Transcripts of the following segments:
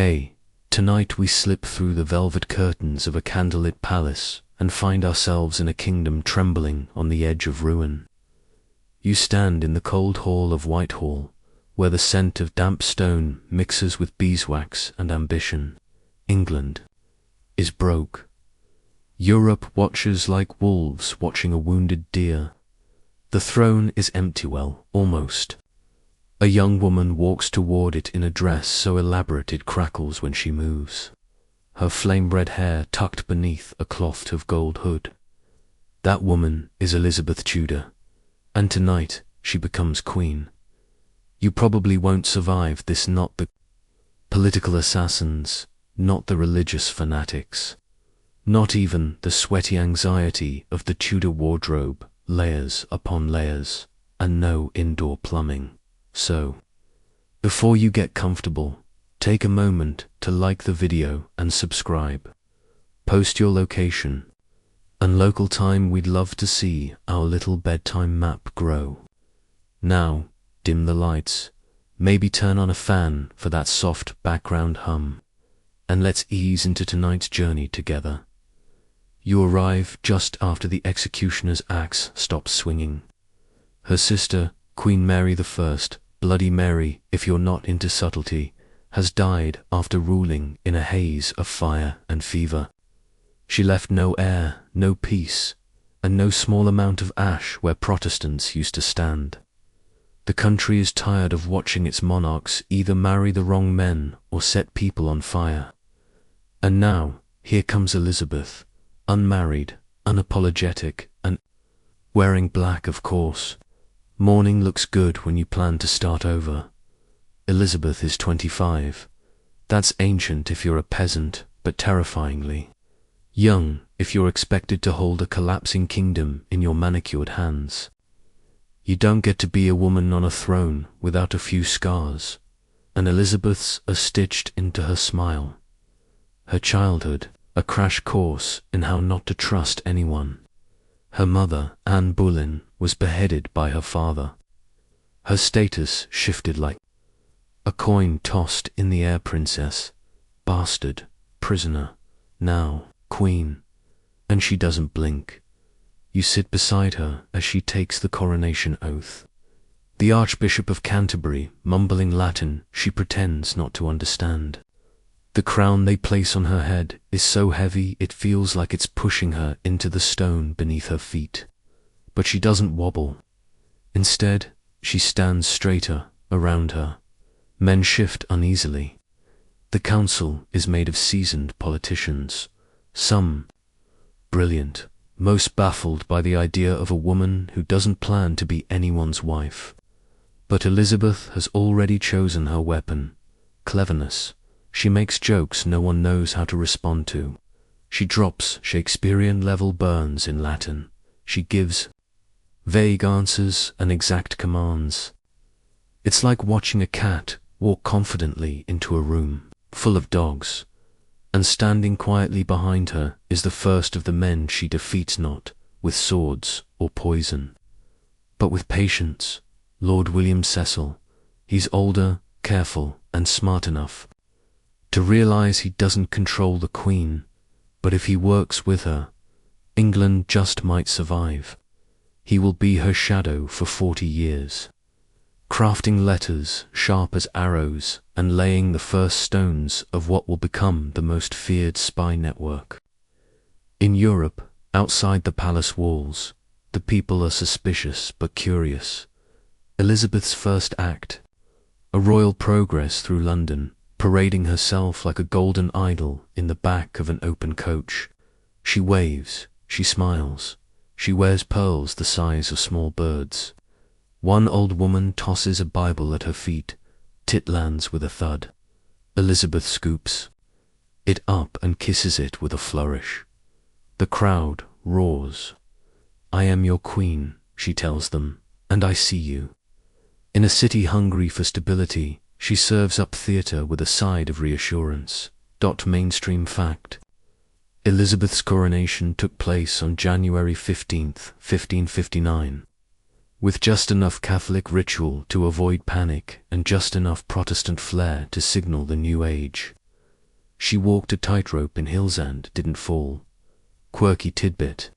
Hey, tonight we slip through the velvet curtains of a candlelit palace and find ourselves in a kingdom trembling on the edge of ruin. You stand in the cold hall of Whitehall, where the scent of damp stone mixes with beeswax and ambition. England is broke. Europe watches like wolves watching a wounded deer. The throne is empty, well, almost. A young woman walks toward it in a dress so elaborate it crackles when she moves, her flame-red hair tucked beneath a cloth of gold hood. That woman is Elizabeth Tudor, and tonight she becomes queen. You probably won't survive this, not the political assassins, not the religious fanatics, not even the sweaty anxiety of the Tudor wardrobe, layers upon layers, and no indoor plumbing. So, before you get comfortable, take a moment to like the video and subscribe. Post your location and local time. We'd love to see our little bedtime map grow. Now, dim the lights, maybe turn on a fan for that soft background hum, and let's ease into tonight's journey together. You arrive just after the executioner's axe stops swinging. Her sister, Queen Mary I, Bloody Mary if you're not into subtlety, has died after ruling in a haze of fire and fever. She left no heir, no peace, and no small amount of ash where Protestants used to stand. The country is tired of watching its monarchs either marry the wrong men or set people on fire. And now, here comes Elizabeth, unmarried, unapologetic, and wearing black, of course. Mourning looks good when you plan to start over. Elizabeth is 25. That's ancient if you're a peasant, but terrifyingly young if you're expected to hold a collapsing kingdom in your manicured hands. You don't get to be a woman on a throne without a few scars, and Elizabeth's are stitched into her smile. Her childhood, a crash course in how not to trust anyone. Her mother, Anne Boleyn, was beheaded by her father. Her status shifted like a coin tossed in the air. Princess, bastard, prisoner, now queen, and she doesn't blink. You sit beside her as she takes the coronation oath. The Archbishop of Canterbury, mumbling Latin, she pretends not to understand. The crown they place on her head is so heavy it feels like it's pushing her into the stone beneath her feet. But she doesn't wobble. Instead, she stands straighter around her. Men shift uneasily. The council is made of seasoned politicians, some brilliant, most baffled by the idea of a woman who doesn't plan to be anyone's wife. But Elizabeth has already chosen her weapon, cleverness. She makes jokes no one knows how to respond to. She drops Shakespearean-level burns in Latin. She gives vague answers and exact commands. It's like watching a cat walk confidently into a room full of dogs, and standing quietly behind her is the first of the men she defeats, not with swords or poison, but with patience. Lord William Cecil. He's older, careful, and smart enough to realize he doesn't control the Queen, but if he works with her, England just might survive. He will be her shadow for 40 years, crafting letters sharp as arrows and laying the first stones of what will become the most feared spy network. In Europe, outside the palace walls, the people are suspicious but curious. Elizabeth's first act, a royal progress through London, parading herself like a golden idol in the back of an open coach. She waves, she smiles, she wears pearls the size of small birds. One old woman tosses a Bible at her feet. Tit lands with a thud. Elizabeth scoops it up and kisses it with a flourish. The crowd roars. "I am your queen," she tells them, "and I see you." In a city hungry for stability, she serves up theatre with a side of reassurance. Mainstream fact. Elizabeth's coronation took place on January 15th, 1559. With just enough Catholic ritual to avoid panic and just enough Protestant flair to signal the new age. She walked a tightrope in hills and didn't fall. Quirky tidbit.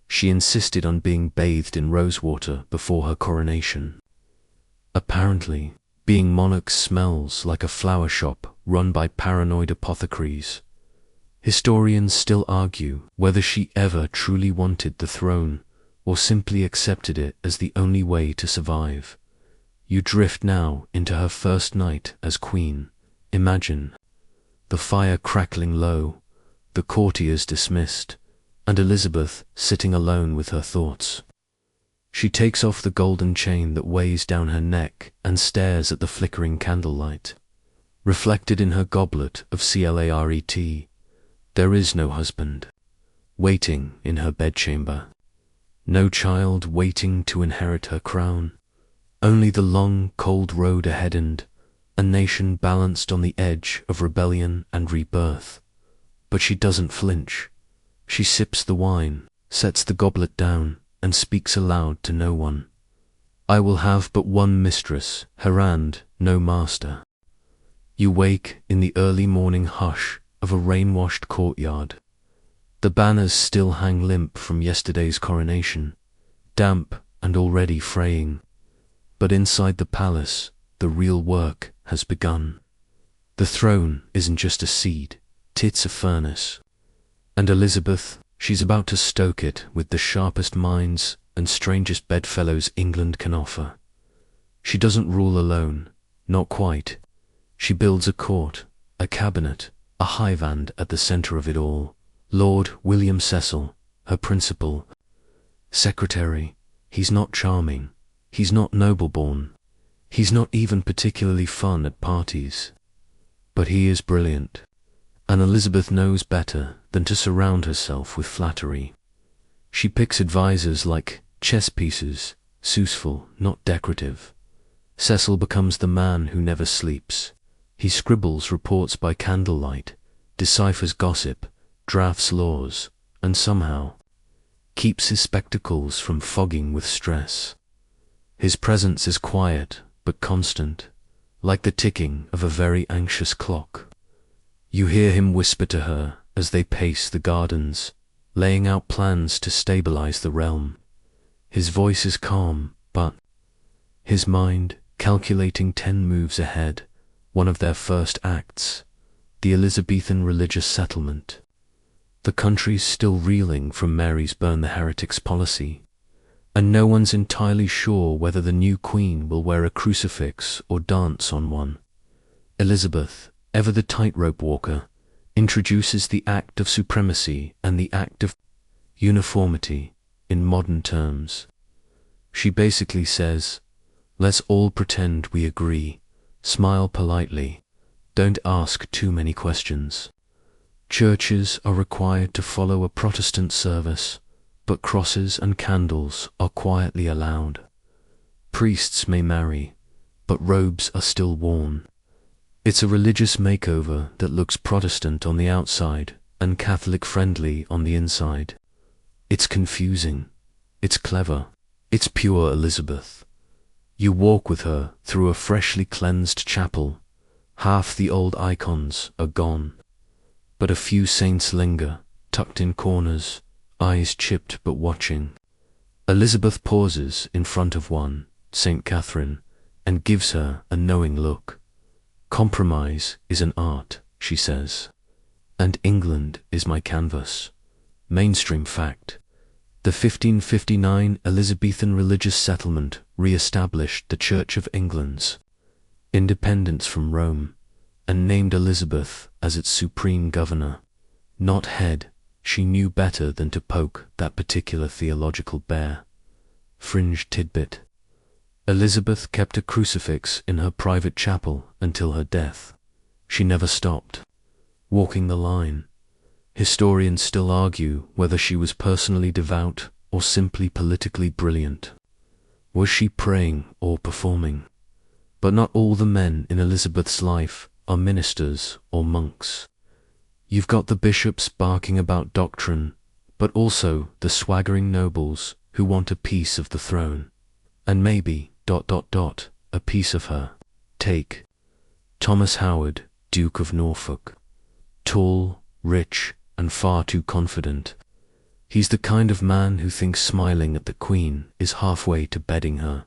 She insisted on being bathed in rosewater before her coronation. Apparently, being monarch smells like a flower shop run by paranoid apothecaries. Historians still argue whether she ever truly wanted the throne or simply accepted it as the only way to survive. You drift now into her first night as queen. Imagine the fire crackling low, the courtiers dismissed, and Elizabeth sitting alone with her thoughts. She takes off the golden chain that weighs down her neck and stares at the flickering candlelight. Reflected in her goblet of claret, there is no husband waiting in her bedchamber, no child waiting to inherit her crown, only the long, cold road ahead and a nation balanced on the edge of rebellion and rebirth. But she doesn't flinch. She sips the wine, sets the goblet down, and speaks aloud to no one. I will have but one mistress, her and no master. You wake in the early morning hush of a rain-washed courtyard. The banners still hang limp from yesterday's coronation, damp and already fraying. But inside the palace, the real work has begun. The throne isn't just a seed, it's a furnace. And Elizabeth, she's about to stoke it with the sharpest minds and strangest bedfellows England can offer. She doesn't rule alone, not quite. She builds a court, a cabinet, a highvand at the centre of it all. Lord William Cecil, her principal secretary, he's not charming, he's not noble-born, he's not even particularly fun at parties. But he is brilliant, and Elizabeth knows better than to surround herself with flattery. She picks advisers like chess pieces, useful, not decorative. Cecil becomes the man who never sleeps. He scribbles reports by candlelight, deciphers gossip, drafts laws, and somehow keeps his spectacles from fogging with stress. His presence is quiet but constant, like the ticking of a very anxious clock. You hear him whisper to her as they pace the gardens, laying out plans to stabilize the realm. His voice is calm, but his mind calculating 10 moves ahead, one of their first acts, the Elizabethan religious settlement. The country's still reeling from Mary's burn the heretics policy, and no one's entirely sure whether the new queen will wear a crucifix or dance on one. Elizabeth, ever the tightrope walker, introduces the act of supremacy and the act of uniformity in modern terms. She basically says, let's all pretend we agree, smile politely, don't ask too many questions. Churches are required to follow a Protestant service, but crosses and candles are quietly allowed. Priests may marry, but robes are still worn. It's a religious makeover that looks Protestant on the outside and Catholic-friendly on the inside. It's confusing, it's clever, it's pure Elizabeth. You walk with her through a freshly cleansed chapel. Half the old icons are gone, but a few saints linger, tucked in corners, eyes chipped but watching. Elizabeth pauses in front of one, St. Catherine, and gives her a knowing look. Compromise is an art, she says, and England is my canvas. Mainstream fact. The 1559 Elizabethan religious settlement re-established the Church of England's independence from Rome, and named Elizabeth as its supreme governor. Not head, she knew better than to poke that particular theological bear. Fringe tidbit. Elizabeth kept a crucifix in her private chapel until her death. She never stopped walking the line. Historians still argue whether she was personally devout or simply politically brilliant. Was she praying or performing? But not all the men in Elizabeth's life are ministers or monks. You've got the bishops barking about doctrine, but also the swaggering nobles who want a piece of the throne, and maybe ... a piece of her. Take Thomas Howard, Duke of Norfolk. tall, rich, and far too confident. He's the kind of man who thinks smiling at the Queen is halfway to bedding her.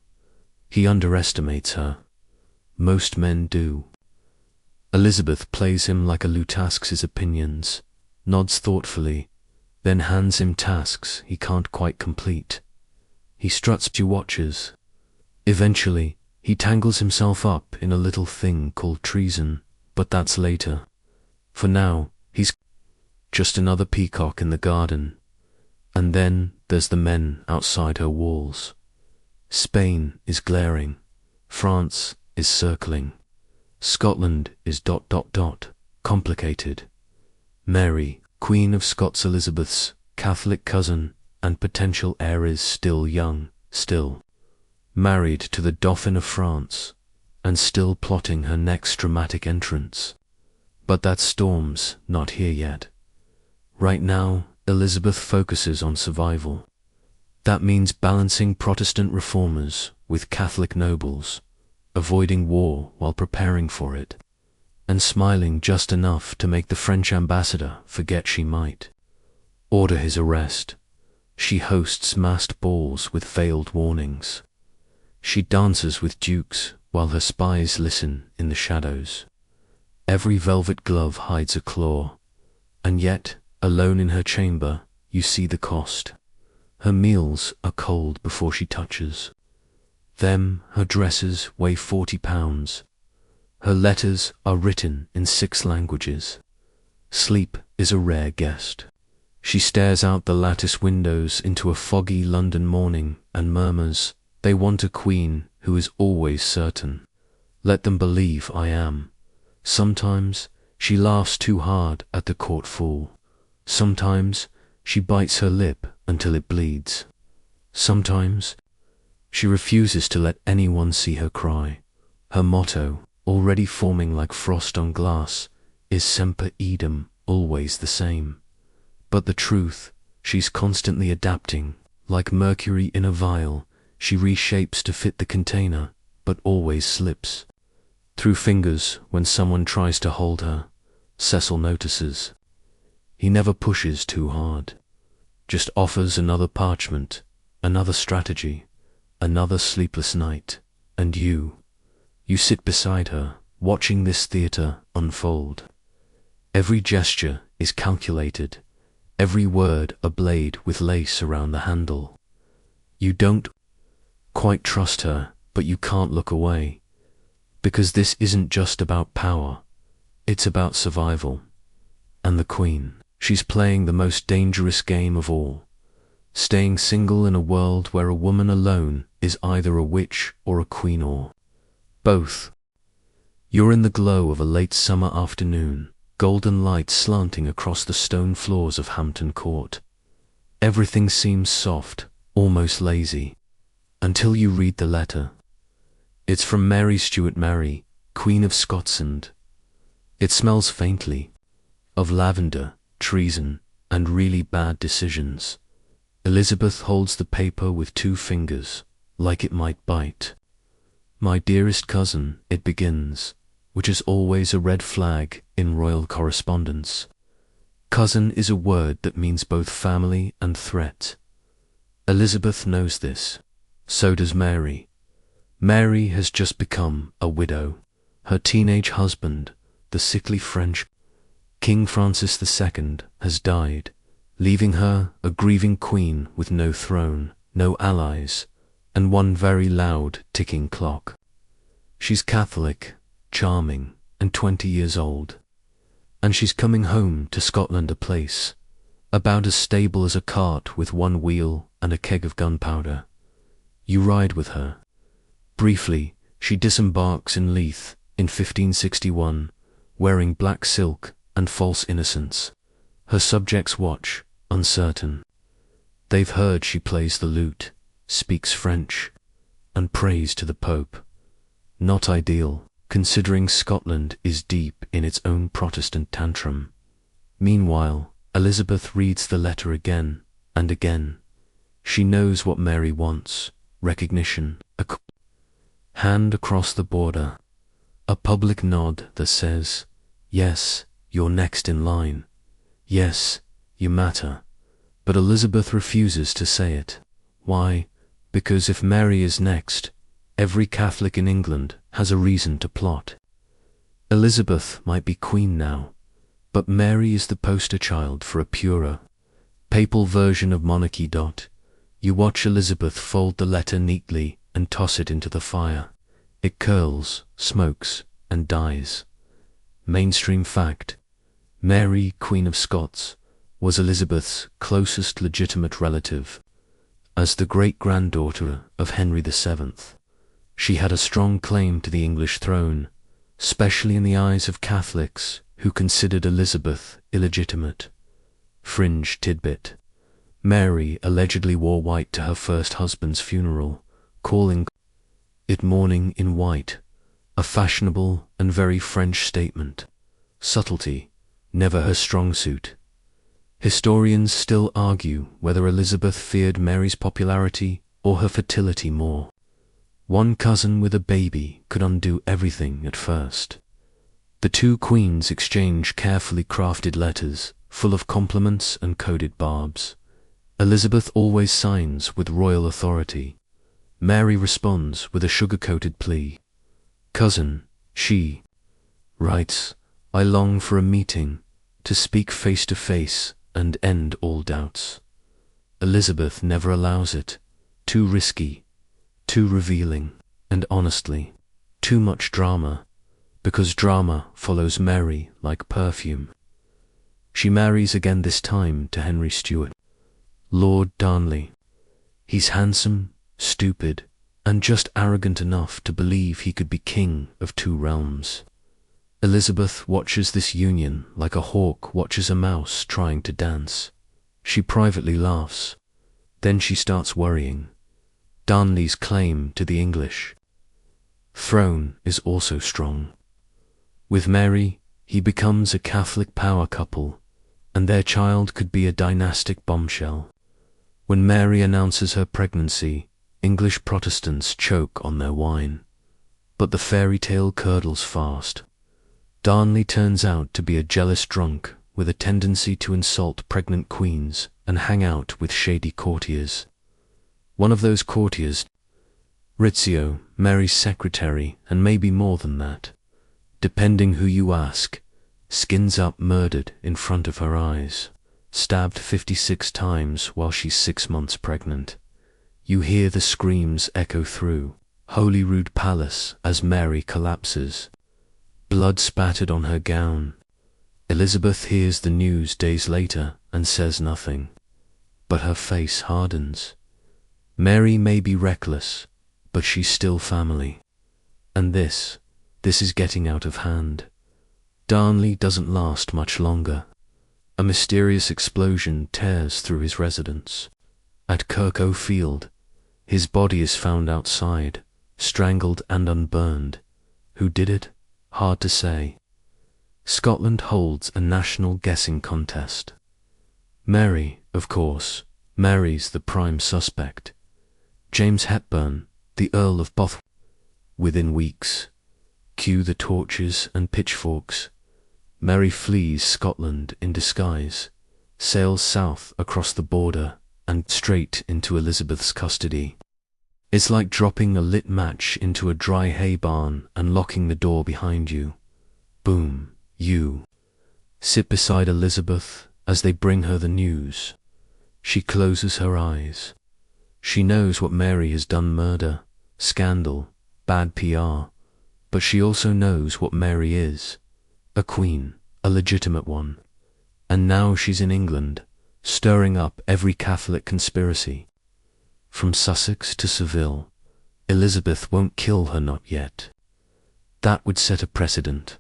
He underestimates her. Most men do. Elizabeth plays him like a lute, asks his opinions, nods thoughtfully, then hands him tasks he can't quite complete. He struts, she watches. Eventually, he tangles himself up in a little thing called treason, but that's later. For now, he's just another peacock in the garden. And then there's the men outside her walls. Spain is glaring. France is circling. Scotland is ... complicated. Mary, Queen of Scots, Elizabeth's Catholic cousin and potential heir, is still young, still married to the Dauphin of France, and still plotting her next dramatic entrance. But that storm's not here yet. Right now, Elizabeth focuses on survival. That means balancing Protestant reformers with Catholic nobles, avoiding war while preparing for it, and smiling just enough to make the French ambassador forget she might order his arrest. She hosts masked balls with veiled warnings. She dances with dukes while her spies listen in the shadows. Every velvet glove hides a claw, and yet, alone in her chamber, you see the cost. Her meals are cold before she touches them. Her dresses weigh 40 pounds. Her letters are written in 6 languages. Sleep is a rare guest. She stares out the lattice windows into a foggy London morning and murmurs, "They want a queen who is always certain. Let them believe I am." Sometimes she laughs too hard at the court fool. Sometimes she bites her lip until it bleeds. Sometimes she refuses to let anyone see her cry. Her motto, already forming like frost on glass, is Semper Idem, always the same. But the truth, she's constantly adapting. Like mercury in a vial, she reshapes to fit the container, but always slips through fingers when someone tries to hold her. Cecil notices. He never pushes too hard, just offers another parchment, another strategy, another sleepless night, and you sit beside her, watching this theatre unfold. Every gesture is calculated, every word a blade with lace around the handle. You don't quite trust her, but you can't look away, because this isn't just about power, it's about survival. And the Queen, she's playing the most dangerous game of all, staying single in a world where a woman alone is either a witch or a queen, or both. You're in the glow of a late summer afternoon, golden light slanting across the stone floors of Hampton Court. Everything seems soft, almost lazy, until you read the letter. It's from Mary Stuart, Mary, Queen of Scotland. It smells faintly of lavender, treason, and really bad decisions. Elizabeth holds the paper with 2 fingers, like it might bite. "My dearest cousin," it begins, which is always a red flag in royal correspondence. Cousin is a word that means both family and threat. Elizabeth knows this. So does Mary. Mary has just become a widow. Her teenage husband, the sickly French King Francis II, has died, leaving her a grieving queen with no throne, no allies, and one very loud ticking clock. She's Catholic, charming, and 20 years old. And she's coming home to Scotland, a place about as stable as a cart with 1 wheel and a keg of gunpowder. You ride with her. Briefly, she disembarks in Leith in 1561, wearing black silk and false innocence. Her subjects watch, uncertain. They've heard she plays the lute, speaks French, and prays to the Pope. Not ideal, considering Scotland is deep in its own Protestant tantrum. Meanwhile, Elizabeth reads the letter again and again. She knows what Mary wants: recognition, a hand across the border, a public nod that says, "Yes, You're next in line. Yes, you matter. But Elizabeth refuses to say it. Why? Because if Mary is next, every Catholic in England has a reason to plot. Elizabeth might be queen now, but Mary is the poster child for a purer, papal version of monarchy. You watch Elizabeth fold the letter neatly and toss it into the fire. It curls, smokes, and dies. Mainstream fact: Mary, Queen of Scots, was Elizabeth's closest legitimate relative. As the great-granddaughter of Henry VII, she had a strong claim to the English throne, especially in the eyes of Catholics who considered Elizabeth illegitimate. Fringe tidbit: Mary allegedly wore white to her first husband's funeral, calling it mourning in white, a fashionable and very French statement. Subtlety, never her strong suit. Historians still argue whether Elizabeth feared Mary's popularity or her fertility more. One cousin with a baby could undo everything at first. The two queens exchange carefully crafted letters, full of compliments and coded barbs. Elizabeth always signs with royal authority. Mary responds with a sugar-coated plea. Cousin, she writes, I long for a meeting, to speak face to face and end all doubts. Elizabeth never allows it. Too risky, too revealing, and honestly, too much drama, because drama follows Mary like perfume. She marries again, this time to Henry Stuart, Lord Darnley. He's handsome, stupid, and just arrogant enough to believe he could be king of two realms. Elizabeth watches this union like a hawk watches a mouse trying to dance. She privately laughs. Then she starts worrying. Darnley's claim to the English throne is also strong. With Mary, he becomes a Catholic power couple, and their child could be a dynastic bombshell. When Mary announces her pregnancy, English Protestants choke on their wine. But the fairy tale curdles fast. Darnley turns out to be a jealous drunk with a tendency to insult pregnant queens and hang out with shady courtiers. One of those courtiers, Rizzio, Mary's secretary, and maybe more than that, depending who you ask, skins up murdered in front of her eyes, stabbed 56 times while she's 6 months pregnant. You hear the screams echo through Holyrood Palace as Mary collapses, blood spattered on her gown. Elizabeth hears the news days later and says nothing, but her face hardens. Mary may be reckless, but she's still family. And this is getting out of hand. Darnley doesn't last much longer. A mysterious explosion tears through his residence. At Kirk Field, his body is found outside, strangled and unburned. Who did it? Hard to say. Scotland holds a national guessing contest. Mary, of course, marries the prime suspect, James Hepburn, the Earl of Bothwell. Within weeks, cue the torches and pitchforks. Mary flees Scotland in disguise, sails south across the border and straight into Elizabeth's custody. It's like dropping a lit match into a dry hay barn and locking the door behind you. Boom, you sit beside Elizabeth as they bring her the news. She closes her eyes. She knows what Mary has done: murder, scandal, bad PR. But she also knows what Mary is: a queen, a legitimate one. And now she's in England, stirring up every Catholic conspiracy. From Sussex to Seville, Elizabeth won't kill her, not yet. That would set a precedent.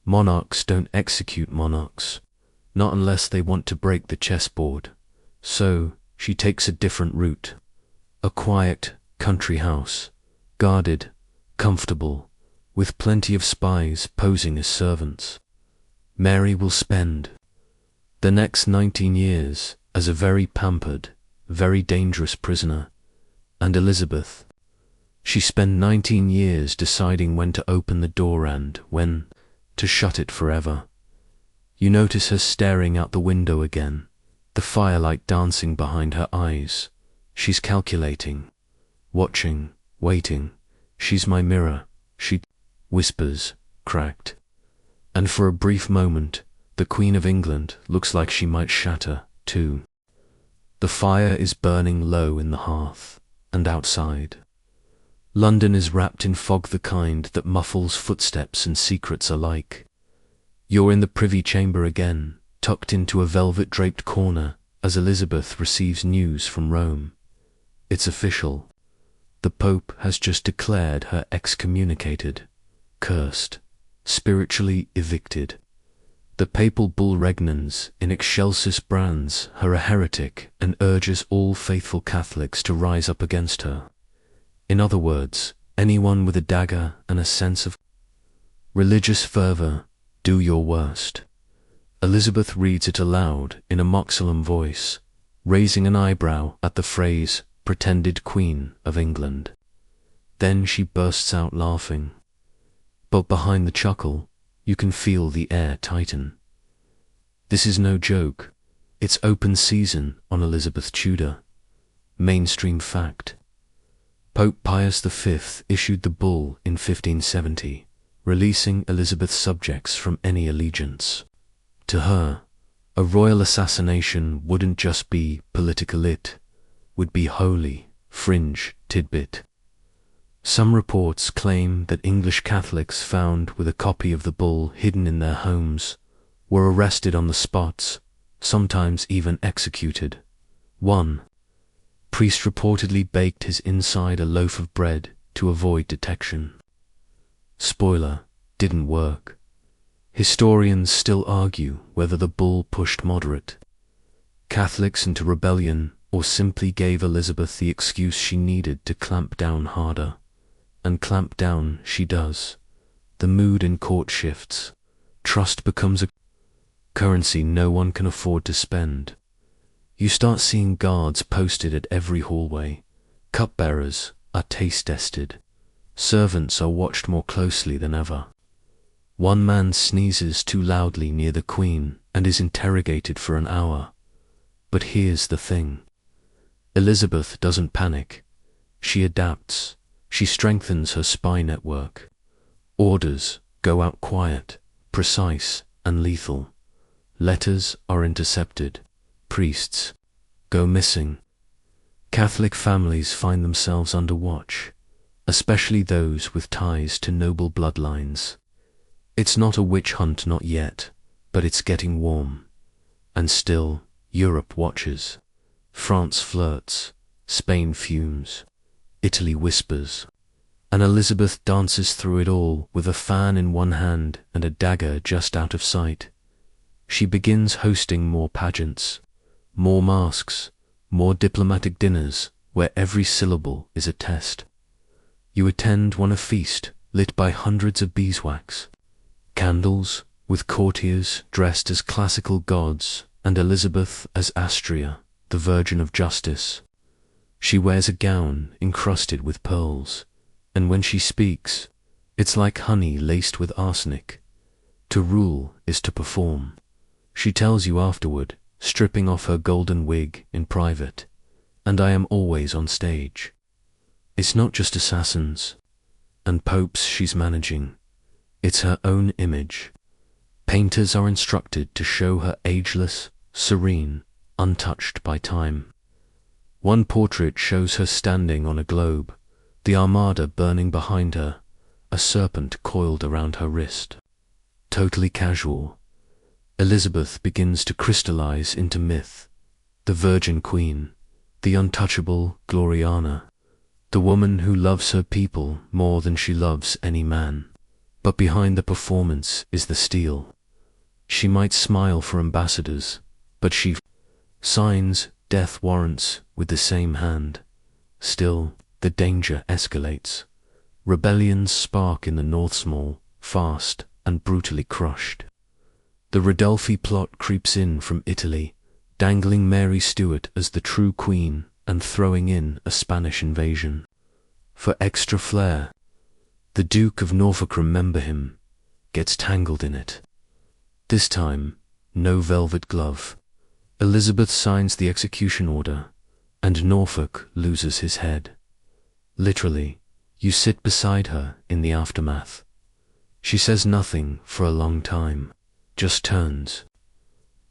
Monarchs don't execute monarchs, not unless they want to break the chessboard. So she takes a different route. A quiet country house, guarded, comfortable, with plenty of spies posing as servants. Mary will spend the next 19 years as a very pampered, very dangerous prisoner. And Elizabeth, she spent 19 years deciding when to open the door and when to shut it forever. You notice her staring out the window again, the firelight dancing behind her eyes. She's calculating, watching, waiting. She's my mirror, she whispers, cracked. And for a brief moment, the Queen of England looks like she might shatter, too. The fire is burning low in the hearth, and outside, London is wrapped in fog, the kind that muffles footsteps and secrets alike. You're in the privy chamber again, tucked into a velvet-draped corner, as Elizabeth receives news from Rome. It's official. The Pope has just declared her excommunicated, cursed, spiritually evicted. The papal bull regnans in excelsis brands her a heretic and urges all faithful Catholics to rise up against her. In other words, anyone with a dagger and a sense of religious fervor, do your worst. Elizabeth reads it aloud in a mock solemn voice, raising an eyebrow at the phrase, pretended Queen of England. Then she bursts out laughing. But behind the chuckle, you can feel the air tighten. This is no joke. It's open season on Elizabeth Tudor. Mainstream fact. Pope Pius V issued the bull in 1570, releasing Elizabeth's subjects from any allegiance. To her, a royal assassination wouldn't just be political, it would be holy, fringe tidbit. Some reports claim that English Catholics found with a copy of the bull hidden in their homes were arrested on the spot, sometimes even executed. One priest reportedly baked his inside a loaf of bread to avoid detection. Spoiler, didn't work. Historians still argue whether the bull pushed moderate Catholics into rebellion or simply gave Elizabeth the excuse she needed to clamp down harder. And clamp down she does. The mood in court shifts. Trust becomes a currency no one can afford to spend. You start seeing guards posted at every hallway. Cupbearers are taste-tested. Servants are watched more closely than ever. One man sneezes too loudly near the Queen and is interrogated for an hour. But here's the thing. Elizabeth doesn't panic. She adapts. She strengthens her spy network. Orders go out quiet, precise, and lethal. Letters are intercepted. Priests go missing. Catholic families find themselves under watch, especially those with ties to noble bloodlines. It's not a witch hunt, not yet, but it's getting warm. And still, Europe watches. France flirts. Spain fumes. Italy whispers. And Elizabeth dances through it all with a fan in one hand and a dagger just out of sight. She begins hosting more pageants, more masks, more diplomatic dinners where every syllable is a test. You attend one, a feast lit by hundreds of beeswax, candles with courtiers dressed as classical gods and Elizabeth as Astrea, the Virgin of Justice. She wears a gown encrusted with pearls, and when she speaks, it's like honey laced with arsenic. To rule is to perform. She tells you afterward, stripping off her golden wig in private, and I am always on stage. It's not just assassins and popes she's managing. It's her own image. Painters are instructed to show her ageless, serene, untouched by time. One portrait shows her standing on a globe, the Armada burning behind her, a serpent coiled around her wrist. Totally casual, Elizabeth begins to crystallize into myth. The Virgin Queen, the untouchable Gloriana, the woman who loves her people more than she loves any man. But behind the performance is the steel. She might smile for ambassadors, but she signs death warrants with the same hand. Still, the danger escalates. Rebellions spark in the North Mall, fast and brutally crushed. The Ridolfi plot creeps in from Italy, dangling Mary Stuart as the true queen and throwing in a Spanish invasion. For extra flair, the Duke of Norfolk, remember him, gets tangled in it. This time, no velvet glove. Elizabeth signs the execution order, and Norfolk loses his head. Literally, you sit beside her in the aftermath. She says nothing for a long time, just turns.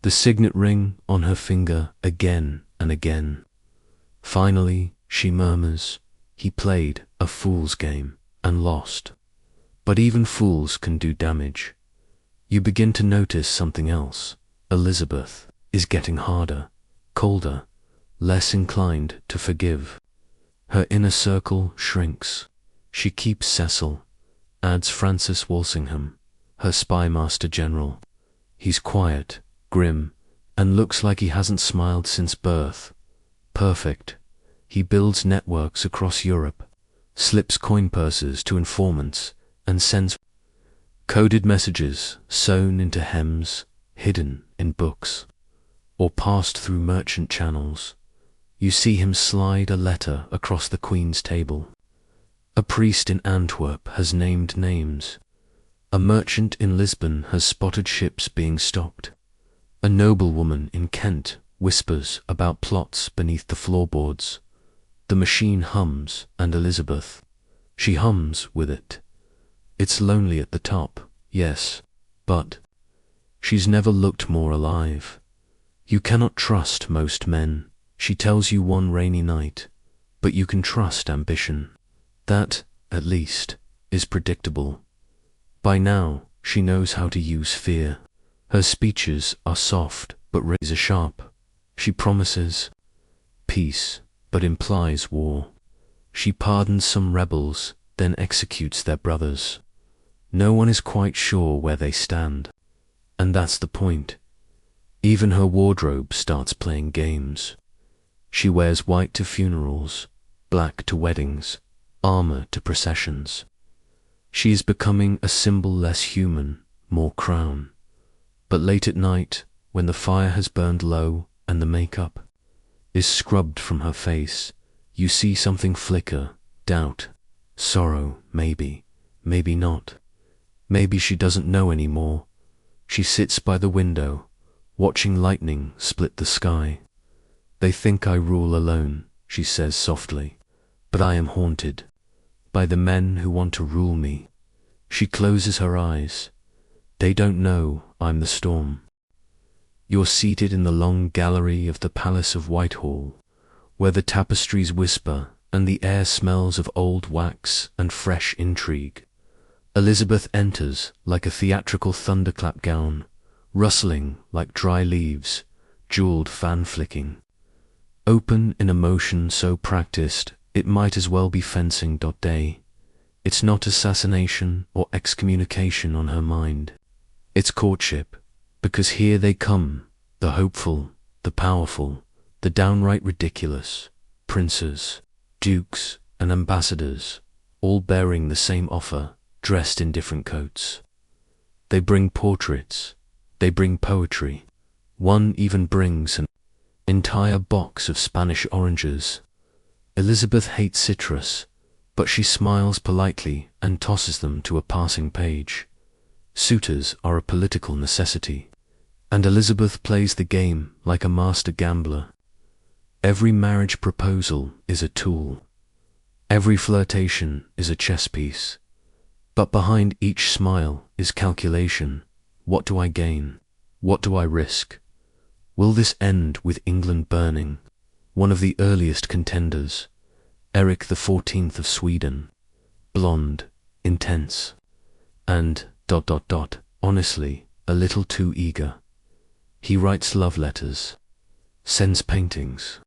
The signet ring on her finger again and again. Finally, she murmurs, "He played a fool's game and lost." But even fools can do damage. You begin to notice something else. Elizabeth is getting harder, colder, less inclined to forgive. Her inner circle shrinks. She keeps Cecil, adds Francis Walsingham, her spy master general. He's quiet, grim, and looks like he hasn't smiled since birth. Perfect. He builds networks across Europe, slips coin purses to informants, and sends coded messages sewn into hems, hidden in books, or passed through merchant channels. You see him slide a letter across the Queen's table. A priest in Antwerp has named names. A merchant in Lisbon has spotted ships being stocked. A noblewoman in Kent whispers about plots beneath the floorboards. The machine hums, and Elizabeth, she hums with it. It's lonely at the top, yes, but she's never looked more alive. You cannot trust most men, she tells you one rainy night, but you can trust ambition. That, at least, is predictable. By now, she knows how to use fear. Her speeches are soft but razor sharp. She promises peace but implies war. She pardons some rebels, then executes their brothers. No one is quite sure where they stand. And that's the point. Even her wardrobe starts playing games. She wears white to funerals, black to weddings, armor to processions. She is becoming a symbol less human, more crown. But late at night, when the fire has burned low and the makeup is scrubbed from her face, you see something flicker, doubt, sorrow, maybe, maybe not. Maybe she doesn't know anymore. She sits by the window, watching lightning split the sky. "They think I rule alone," she says softly, "but I am haunted by the men who want to rule me." She closes her eyes. They don't know I'm the storm. You're seated in the long gallery of the Palace of Whitehall, where the tapestries whisper and the air smells of old wax and fresh intrigue. Elizabeth enters like a theatrical thunderclap gown, rustling like dry leaves, jeweled fan flicking. Open in a motion so practiced, it might as well be fencing. Day. It's not assassination or excommunication on her mind. It's courtship, because here they come, the hopeful, the powerful, the downright ridiculous, princes, dukes, and ambassadors, all bearing the same offer, dressed in different coats. They bring portraits, they bring poetry. One even brings an entire box of Spanish oranges. Elizabeth hates citrus, but she smiles politely and tosses them to a passing page. Suitors are a political necessity, and Elizabeth plays the game like a master gambler. Every marriage proposal is a tool. Every flirtation is a chess piece. But behind each smile is calculation. What do I gain? What do I risk? Will this end with England burning? One of the earliest contenders, Eric XIV of Sweden, blonde, intense, and ... honestly, a little too eager. He writes love letters, sends paintings.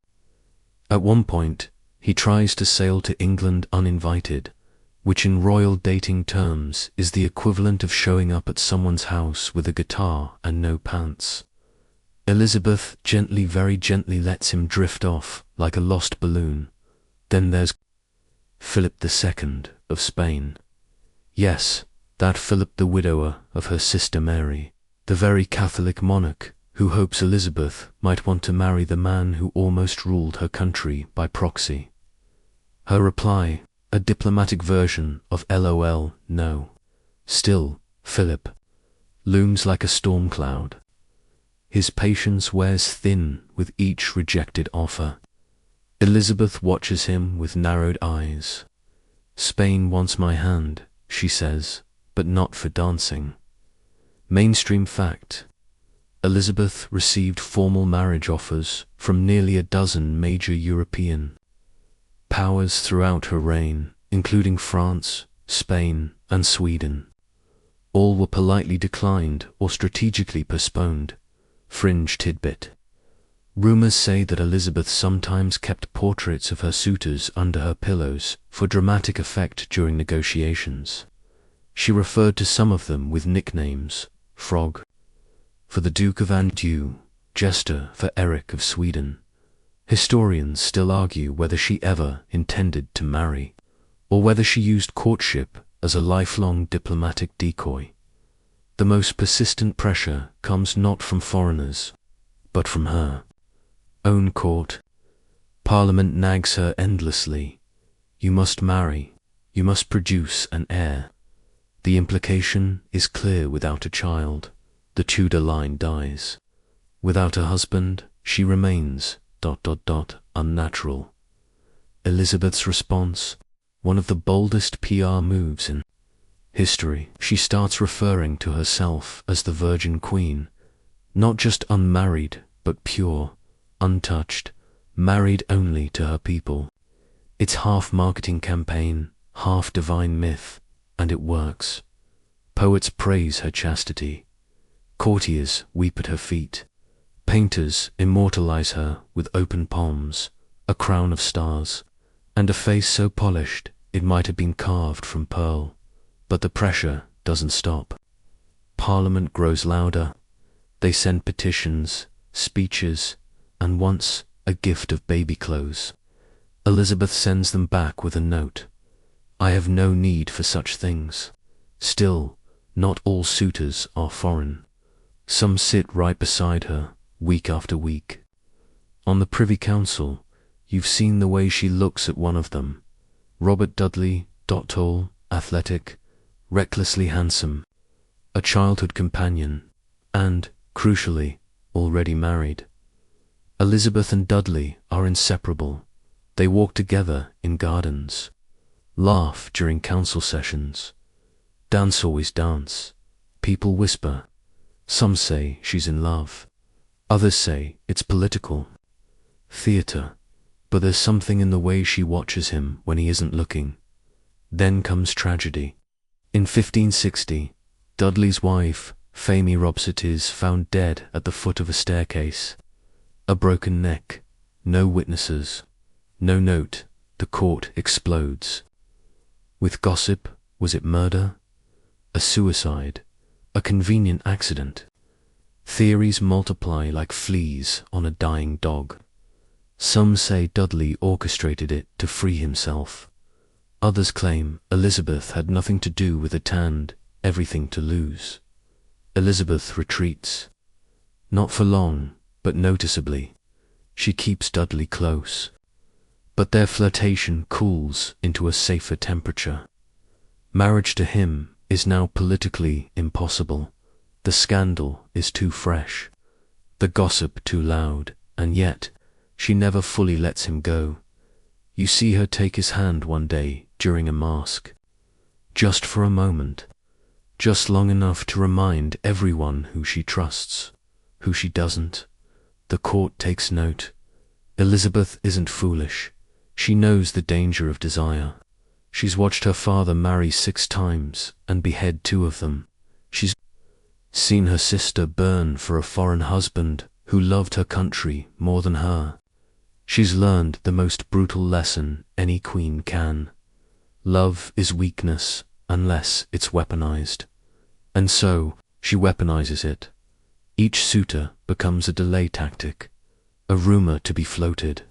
At one point, he tries to sail to England uninvited, which in royal dating terms is the equivalent of showing up at someone's house with a guitar and no pants. Elizabeth gently, very gently lets him drift off like a lost balloon. Then there's Philip II of Spain. Yes, that Philip, the widower of her sister Mary, the very Catholic monarch who hopes Elizabeth might want to marry the man who almost ruled her country by proxy. Her reply, a diplomatic version of LOL, no. Still, Philip looms like a storm cloud. His patience wears thin with each rejected offer. Elizabeth watches him with narrowed eyes. Spain wants my hand, she says, but not for dancing. Mainstream fact. Elizabeth received formal marriage offers from nearly a dozen major European powers throughout her reign, including France, Spain, and Sweden. All were politely declined or strategically postponed. Fringe tidbit. Rumors say that Elizabeth sometimes kept portraits of her suitors under her pillows for dramatic effect during negotiations. She referred to some of them with nicknames: Frog for the Duke of Anjou, Jester for Eric of Sweden. Historians still argue whether she ever intended to marry, or whether she used courtship as a lifelong diplomatic decoy. The most persistent pressure comes not from foreigners, but from her own court. Parliament nags her endlessly. You must marry, you must produce an heir. The implication is clear: without a child, the Tudor line dies. Without a husband, she remains ... unnatural. Elizabeth's response, one of the boldest PR moves in history. She starts referring to herself as the Virgin Queen, not just unmarried, but pure, untouched, married only to her people. It's half marketing campaign, half divine myth, and it works. Poets praise her chastity. Courtiers weep at her feet. Painters immortalize her with open palms, a crown of stars, and a face so polished it might have been carved from pearl. But the pressure doesn't stop. Parliament grows louder. They send petitions, speeches, and once a gift of baby clothes. Elizabeth sends them back with a note: I have no need for such things. Still, not all suitors are foreign. Some sit right beside her, week after week. On the Privy Council, you've seen the way she looks at one of them. Robert Dudley, tall, athletic, recklessly handsome, a childhood companion, and, crucially, already married. Elizabeth and Dudley are inseparable. They walk together in gardens, laugh during council sessions, always dance. People whisper. Some say she's in love. Others say it's political theatre, but there's something in the way she watches him when he isn't looking. Then comes tragedy. In 1560, Dudley's wife, Phemy Robsart, is found dead at the foot of a staircase. A broken neck, no witnesses, no note. The court explodes. With gossip, was it murder? A suicide? A convenient accident? Theories multiply like fleas on a dying dog. Some say Dudley orchestrated it to free himself. Others claim Elizabeth had nothing to do with it and everything to lose. Elizabeth retreats. Not for long, but noticeably. She keeps Dudley close. But their flirtation cools into a safer temperature. Marriage to him is now politically impossible. The scandal is too fresh, the gossip too loud, and yet she never fully lets him go. You see her take his hand one day during a masque. Just for a moment, just long enough to remind everyone who she trusts, who she doesn't. The court takes note. Elizabeth isn't foolish. She knows the danger of desire. She's watched her father marry 6 times and behead 2 of them. She's seen her sister burn for a foreign husband who loved her country more than her. She's learned the most brutal lesson any queen can. Love is weakness unless it's weaponized. And so she weaponizes it. Each suitor becomes a delay tactic, a rumor to be floated,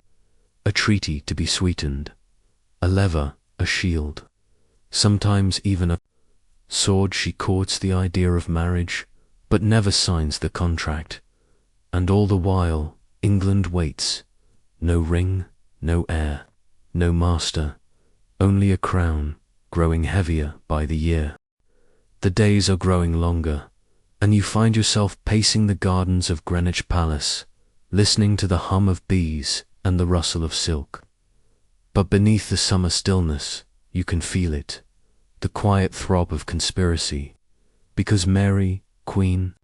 a treaty to be sweetened, a lever, a shield, sometimes even a sword. She courts the idea of marriage, but never signs the contract. And all the while, England waits. No ring, no heir, no master, only a crown growing heavier by the year. The days are growing longer, and you find yourself pacing the gardens of Greenwich Palace, listening to the hum of bees and the rustle of silk. But beneath the summer stillness, you can feel it, the quiet throb of conspiracy, because Mary, Queen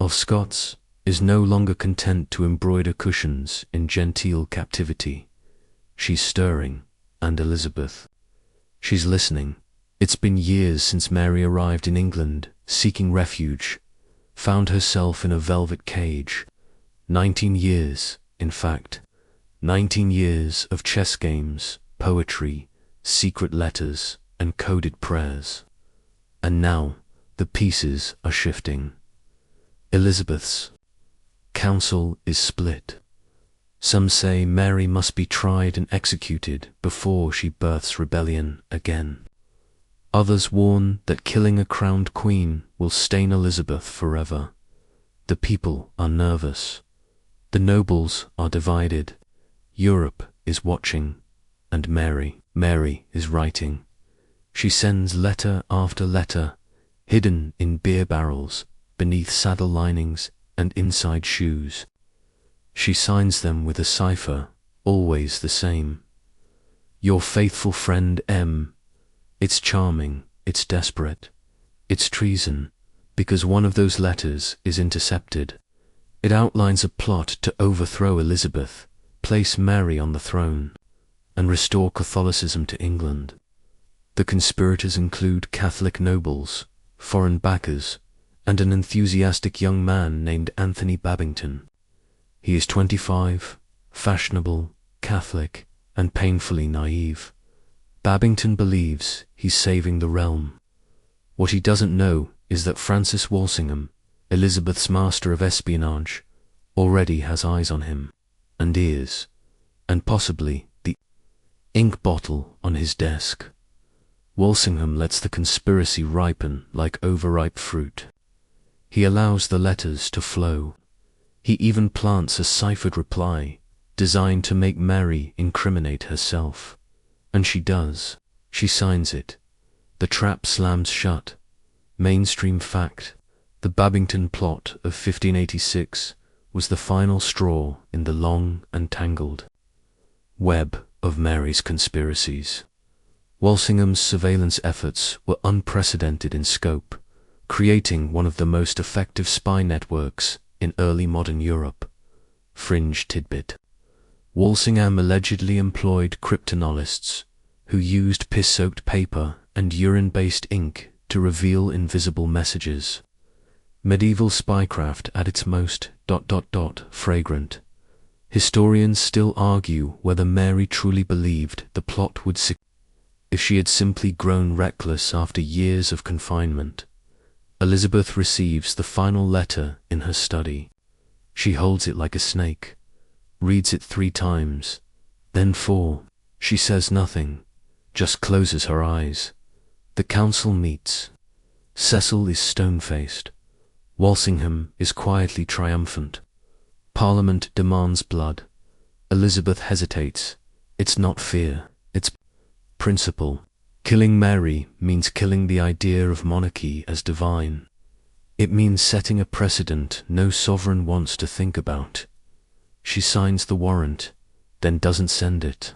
of Scots, is no longer content to embroider cushions in genteel captivity. She's stirring, and Elizabeth. She's listening. It's been years since Mary arrived in England, seeking refuge, found herself in a velvet cage. 19 years, in fact. 19 years of chess games, poetry, secret letters, and coded prayers. And now, the pieces are shifting. Elizabeth's council is split. Some say Mary must be tried and executed before she births rebellion again. Others warn that killing a crowned queen will stain Elizabeth forever. The people are nervous. The nobles are divided. Europe is watching, and Mary is writing. She sends letter after letter, hidden in beer barrels, beneath saddle linings and inside shoes. She signs them with a cipher, always the same. Your faithful friend M. It's charming, it's desperate, it's treason, because one of those letters is intercepted. It outlines a plot to overthrow Elizabeth, place Mary on the throne, and restore Catholicism to England. The conspirators include Catholic nobles, foreign backers, and an enthusiastic young man named Anthony Babington. He is 25, fashionable, Catholic, and painfully naive. Babington believes he's saving the realm. What he doesn't know is that Francis Walsingham, Elizabeth's master of espionage, already has eyes on him, and ears, and possibly the ink bottle on his desk. Walsingham lets the conspiracy ripen like overripe fruit. He allows the letters to flow. He even plants a ciphered reply, designed to make Mary incriminate herself. And she does. She signs it. The trap slams shut. Mainstream fact. The Babington plot of 1586 was the final straw in the long and tangled web of Mary's conspiracies. Walsingham's surveillance efforts were unprecedented in scope, creating one of the most effective spy networks in early modern Europe. Fringe tidbit. Walsingham allegedly employed cryptanalysts who used piss-soaked paper and urine-based ink to reveal invisible messages. Medieval spycraft at its most ... fragrant. Historians still argue whether Mary truly believed the plot would succeed. If she had simply grown reckless after years of confinement. Elizabeth receives the final letter in her study. She holds it like a snake, reads it 3 times, then 4. She says nothing, just closes her eyes. The council meets. Cecil is stone-faced. Walsingham is quietly triumphant. Parliament demands blood. Elizabeth hesitates. It's not fear, it's principle. Killing Mary means killing the idea of monarchy as divine. It means setting a precedent no sovereign wants to think about. She signs the warrant, then doesn't send it,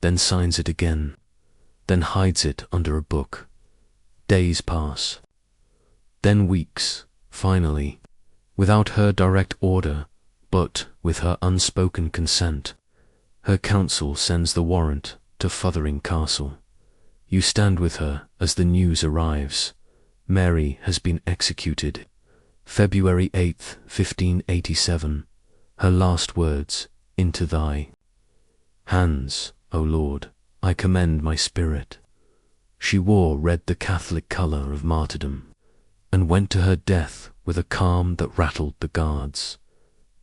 then signs it again, then hides it under a book. Days pass. Then weeks, finally, without her direct order, but with her unspoken consent, her council sends the warrant to Fothering Castle. You stand with her as the news arrives. Mary has been executed. February 8th, 1587. Her last words, into thy hands, O Lord, I commend my spirit. She wore red the Catholic colour of martyrdom, and went to her death with a calm that rattled the guards.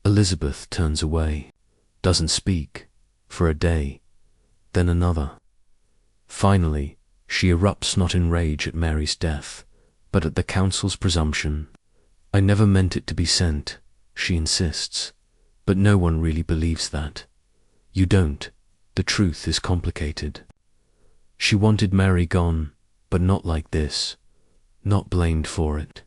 Elizabeth turns away, doesn't speak, for a day, then another. Finally, she erupts not in rage at Mary's death, but at the council's presumption. I never meant it to be sent, she insists, but no one really believes that. You don't. The truth is complicated. She wanted Mary gone, but not like this, not blamed for it.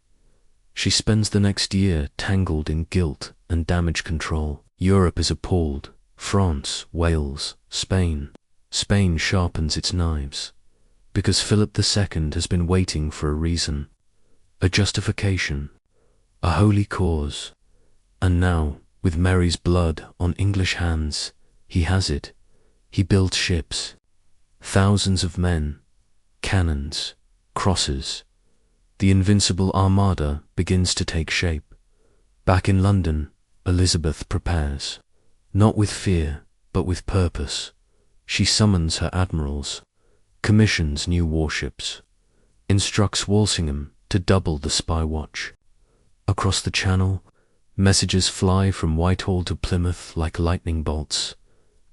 She spends the next year tangled in guilt and damage control. Europe is appalled. France, Wales, Spain. Spain sharpens its knives. Because Philip II has been waiting for a reason, a justification, a holy cause. And now, with Mary's blood on English hands, he has it. He builds ships. Thousands of men, cannons, crosses. The invincible armada begins to take shape. Back in London, Elizabeth prepares. Not with fear, but with purpose. She summons her admirals, commissions new warships, instructs Walsingham to double the spy watch. Across the Channel, messages fly from Whitehall to Plymouth like lightning bolts.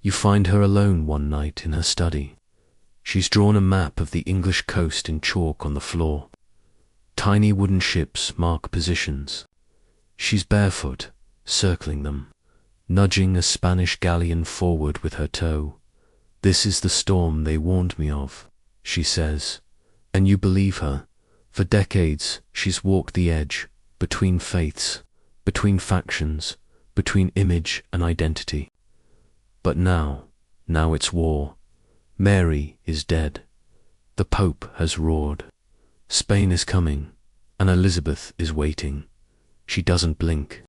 You find her alone one night in her study. She's drawn a map of the English coast in chalk on the floor. Tiny wooden ships mark positions. She's barefoot, circling them, nudging a Spanish galleon forward with her toe. "This is the storm they warned me of," she says, and you believe her. For decades she's walked the edge, between faiths, between factions, between image and identity. But now it's war. Mary is dead. The Pope has roared. Spain is coming, and Elizabeth is waiting. She doesn't blink.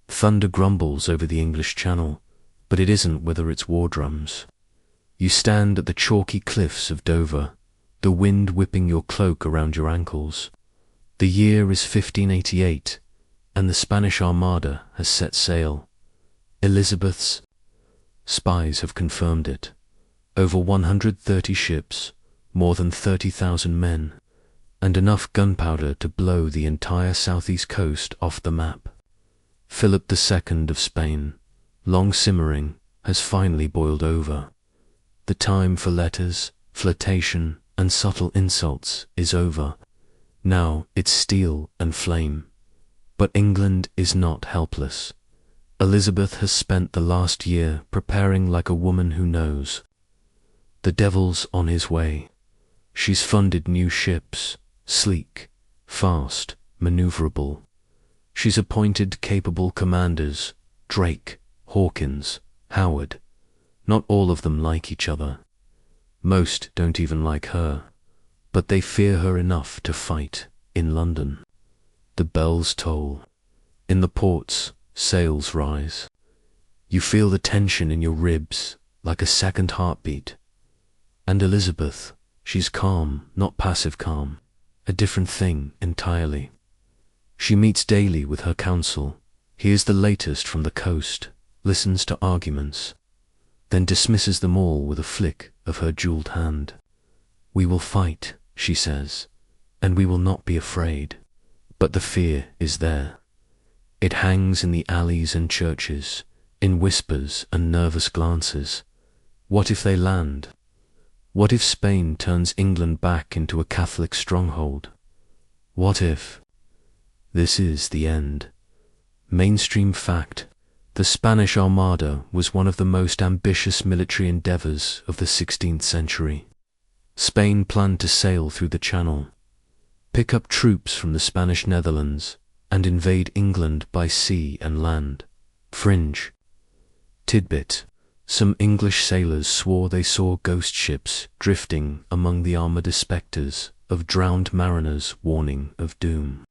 Thunder grumbles over the English Channel, but it isn't whether it's war drums. You stand at the chalky cliffs of Dover, the wind whipping your cloak around your ankles. The year is 1588, and the Spanish Armada has set sail. Elizabeth's spies have confirmed it. Over 130 ships, more than 30,000 men, and enough gunpowder to blow the entire southeast coast off the map. Philip II of Spain, long simmering, has finally boiled over. The time for letters, flirtation, and subtle insults is over. Now it's steel and flame. But England is not helpless. Elizabeth has spent the last year preparing like a woman who knows. The devil's on his way. She's funded new ships, sleek, fast, maneuverable. She's appointed capable commanders, Drake, Hawkins, Howard. Not all of them like each other. Most don't even like her, but they fear her enough to fight in London. The bells toll. In the ports, sails rise. You feel the tension in your ribs like a second heartbeat. And Elizabeth, she's calm, not passive calm, a different thing entirely. She meets daily with her council, hears the latest from the coast, listens to arguments, then dismisses them all with a flick of her jeweled hand. "We will fight," she says, "and we will not be afraid." But the fear is there. It hangs in the alleys and churches, in whispers and nervous glances. What if they land? What if Spain turns England back into a Catholic stronghold? What if? This is the end. Mainstream fact. The Spanish Armada was one of the most ambitious military endeavors of the 16th century. Spain planned to sail through the Channel, pick up troops from the Spanish Netherlands, and invade England by sea and land. Fringe. Tidbit. Some English sailors swore they saw ghost ships drifting among the armoured spectres of drowned mariners warning of doom.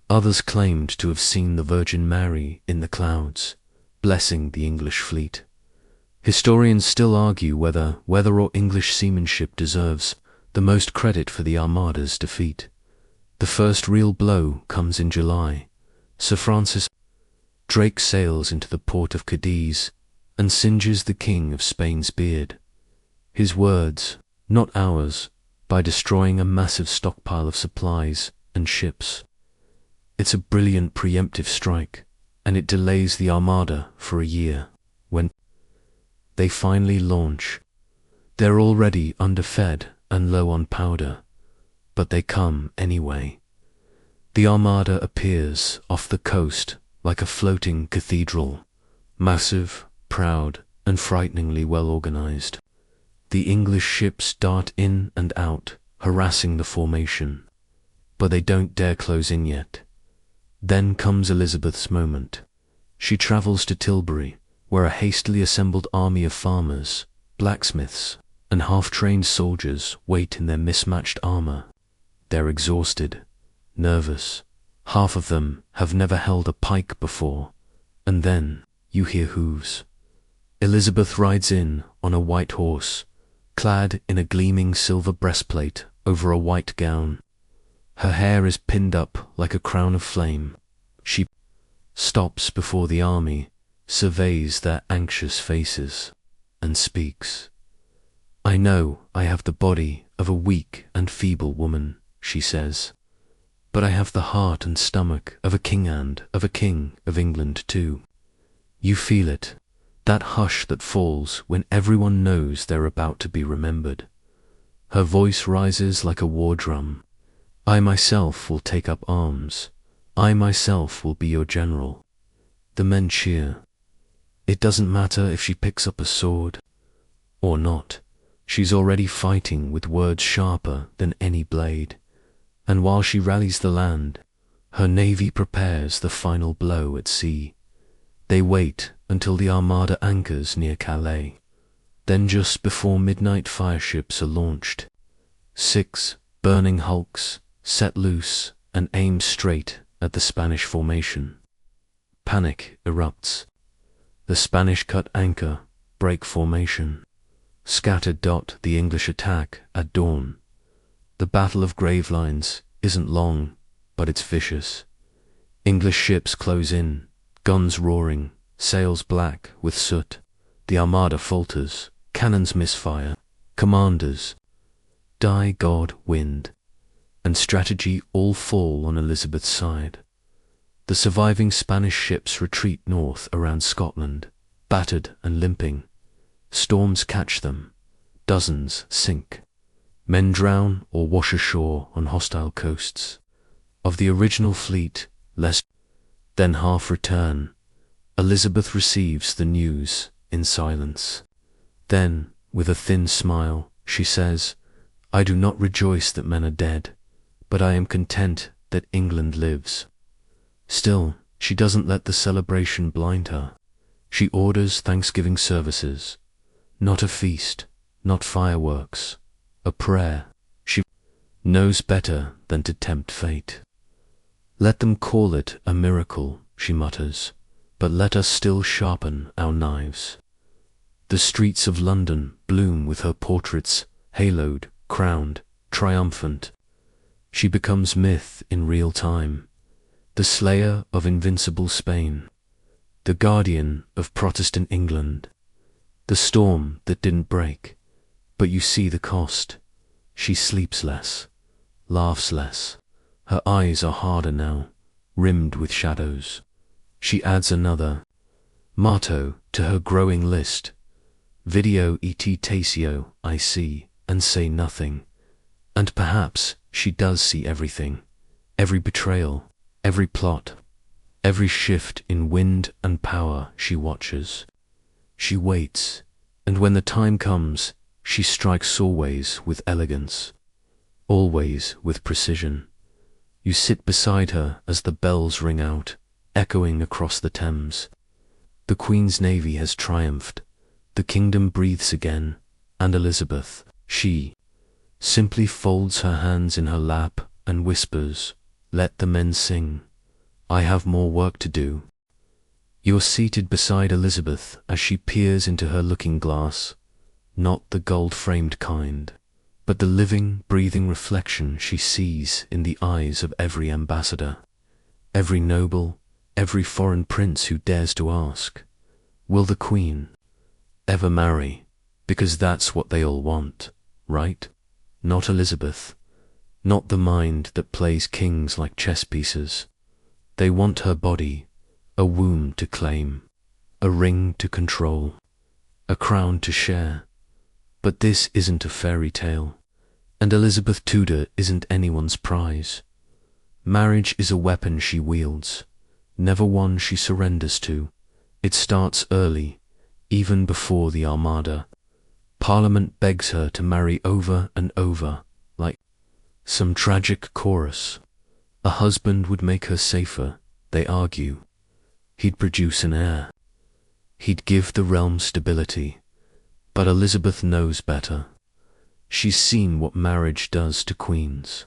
Others claimed to have seen the Virgin Mary in the clouds, blessing the English fleet. Historians still argue whether or English seamanship deserves the most credit for the Armada's defeat. The first real blow comes in July. Sir Francis Drake sails into the port of Cadiz and singes the King of Spain's beard. His words, not ours, by destroying a massive stockpile of supplies and ships. It's a brilliant preemptive strike, and it delays the Armada for a year. When they finally launch, they're already underfed and low on powder, but they come anyway. The Armada appears off the coast like a floating cathedral, massive, proud, and frighteningly well organized. The English ships dart in and out, harassing the formation, but they don't dare close in yet. Then comes Elizabeth's moment. She travels to Tilbury, where a hastily assembled army of farmers, blacksmiths, and half-trained soldiers wait in their mismatched armor. They're exhausted, nervous. Half of them have never held a pike before, and then you hear hooves. Elizabeth rides in on a white horse, clad in a gleaming silver breastplate over a white gown. Her hair is pinned up like a crown of flame. She stops before the army, surveys their anxious faces, and speaks. "I know I have the body of a weak and feeble woman," she says, "but I have the heart and stomach of a king and of a king of England too. You feel it, that hush that falls when everyone knows they're about to be remembered." Her voice rises like a war drum. "I myself will take up arms. I myself will be your general." The men cheer. It doesn't matter if she picks up a sword or not. She's already fighting with words sharper than any blade. And while she rallies the land, her navy prepares the final blow at sea. They wait until the Armada anchors near Calais. Then just before midnight fireships are launched. 6 burning hulks set loose and aim straight at the Spanish formation. Panic erupts. The Spanish cut anchor, break formation. Scattered dot the English attack at dawn. The Battle of Gravelines isn't long, but it's vicious. English ships close in, guns roaring, sails black with soot. The Armada falters, cannons misfire, commanders die, God, wind, and strategy all fall on Elizabeth's side. The surviving Spanish ships retreat north around Scotland, battered and limping. Storms catch them, dozens sink. Men drown or wash ashore on hostile coasts. Of the original fleet, less than half return. Elizabeth receives the news in silence. Then, with a thin smile, she says, "I do not rejoice that men are dead, but I am content that England lives." Still, she doesn't let the celebration blind her. She orders Thanksgiving services. Not a feast, not fireworks, a prayer. She knows better than to tempt fate. "Let them call it a miracle," she mutters, "but let us still sharpen our knives." The streets of London bloom with her portraits, haloed, crowned, triumphant. She becomes myth in real time, the slayer of invincible Spain, the guardian of Protestant England, the storm that didn't break. But you see the cost. She sleeps less, laughs less. Her eyes are harder now, rimmed with shadows. She adds another motto to her growing list. Video et taceo, I see, and say nothing. And perhaps she does see everything. Every betrayal, every plot, every shift in wind and power she watches. She waits, and when the time comes, she strikes always with elegance, always with precision. You sit beside her as the bells ring out, echoing across the Thames. The Queen's navy has triumphed, the kingdom breathes again, and Elizabeth, she simply folds her hands in her lap and whispers, "Let the men sing. I have more work to do." You're seated beside Elizabeth as she peers into her looking-glass, not the gold-framed kind, but the living, breathing reflection she sees in the eyes of every ambassador, every noble, every foreign prince who dares to ask, "Will the Queen ever marry?" Because that's what they all want, right? Not Elizabeth, not the mind that plays kings like chess pieces. They want her body, a womb to claim, a ring to control, a crown to share. But this isn't a fairy tale, and Elizabeth Tudor isn't anyone's prize. Marriage is a weapon she wields, never one she surrenders to. It starts early, even before the Armada. Parliament begs her to marry over and over, like some tragic chorus. A husband would make her safer, they argue. He'd produce an heir. He'd give the realm stability. But Elizabeth knows better. She's seen what marriage does to queens.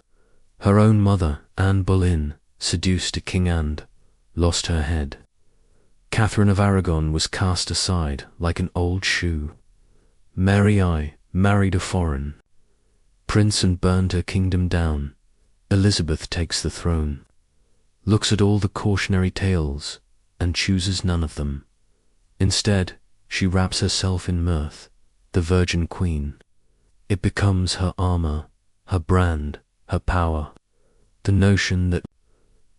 Her own mother, Anne Boleyn, seduced a king and lost her head. Catherine of Aragon was cast aside like an old shoe. Mary I married a foreign prince and burned her kingdom down. Elizabeth takes the throne, looks at all the cautionary tales, and chooses none of them. Instead, she wraps herself in mirth, the Virgin Queen. It becomes her armor, her brand, her power. The notion that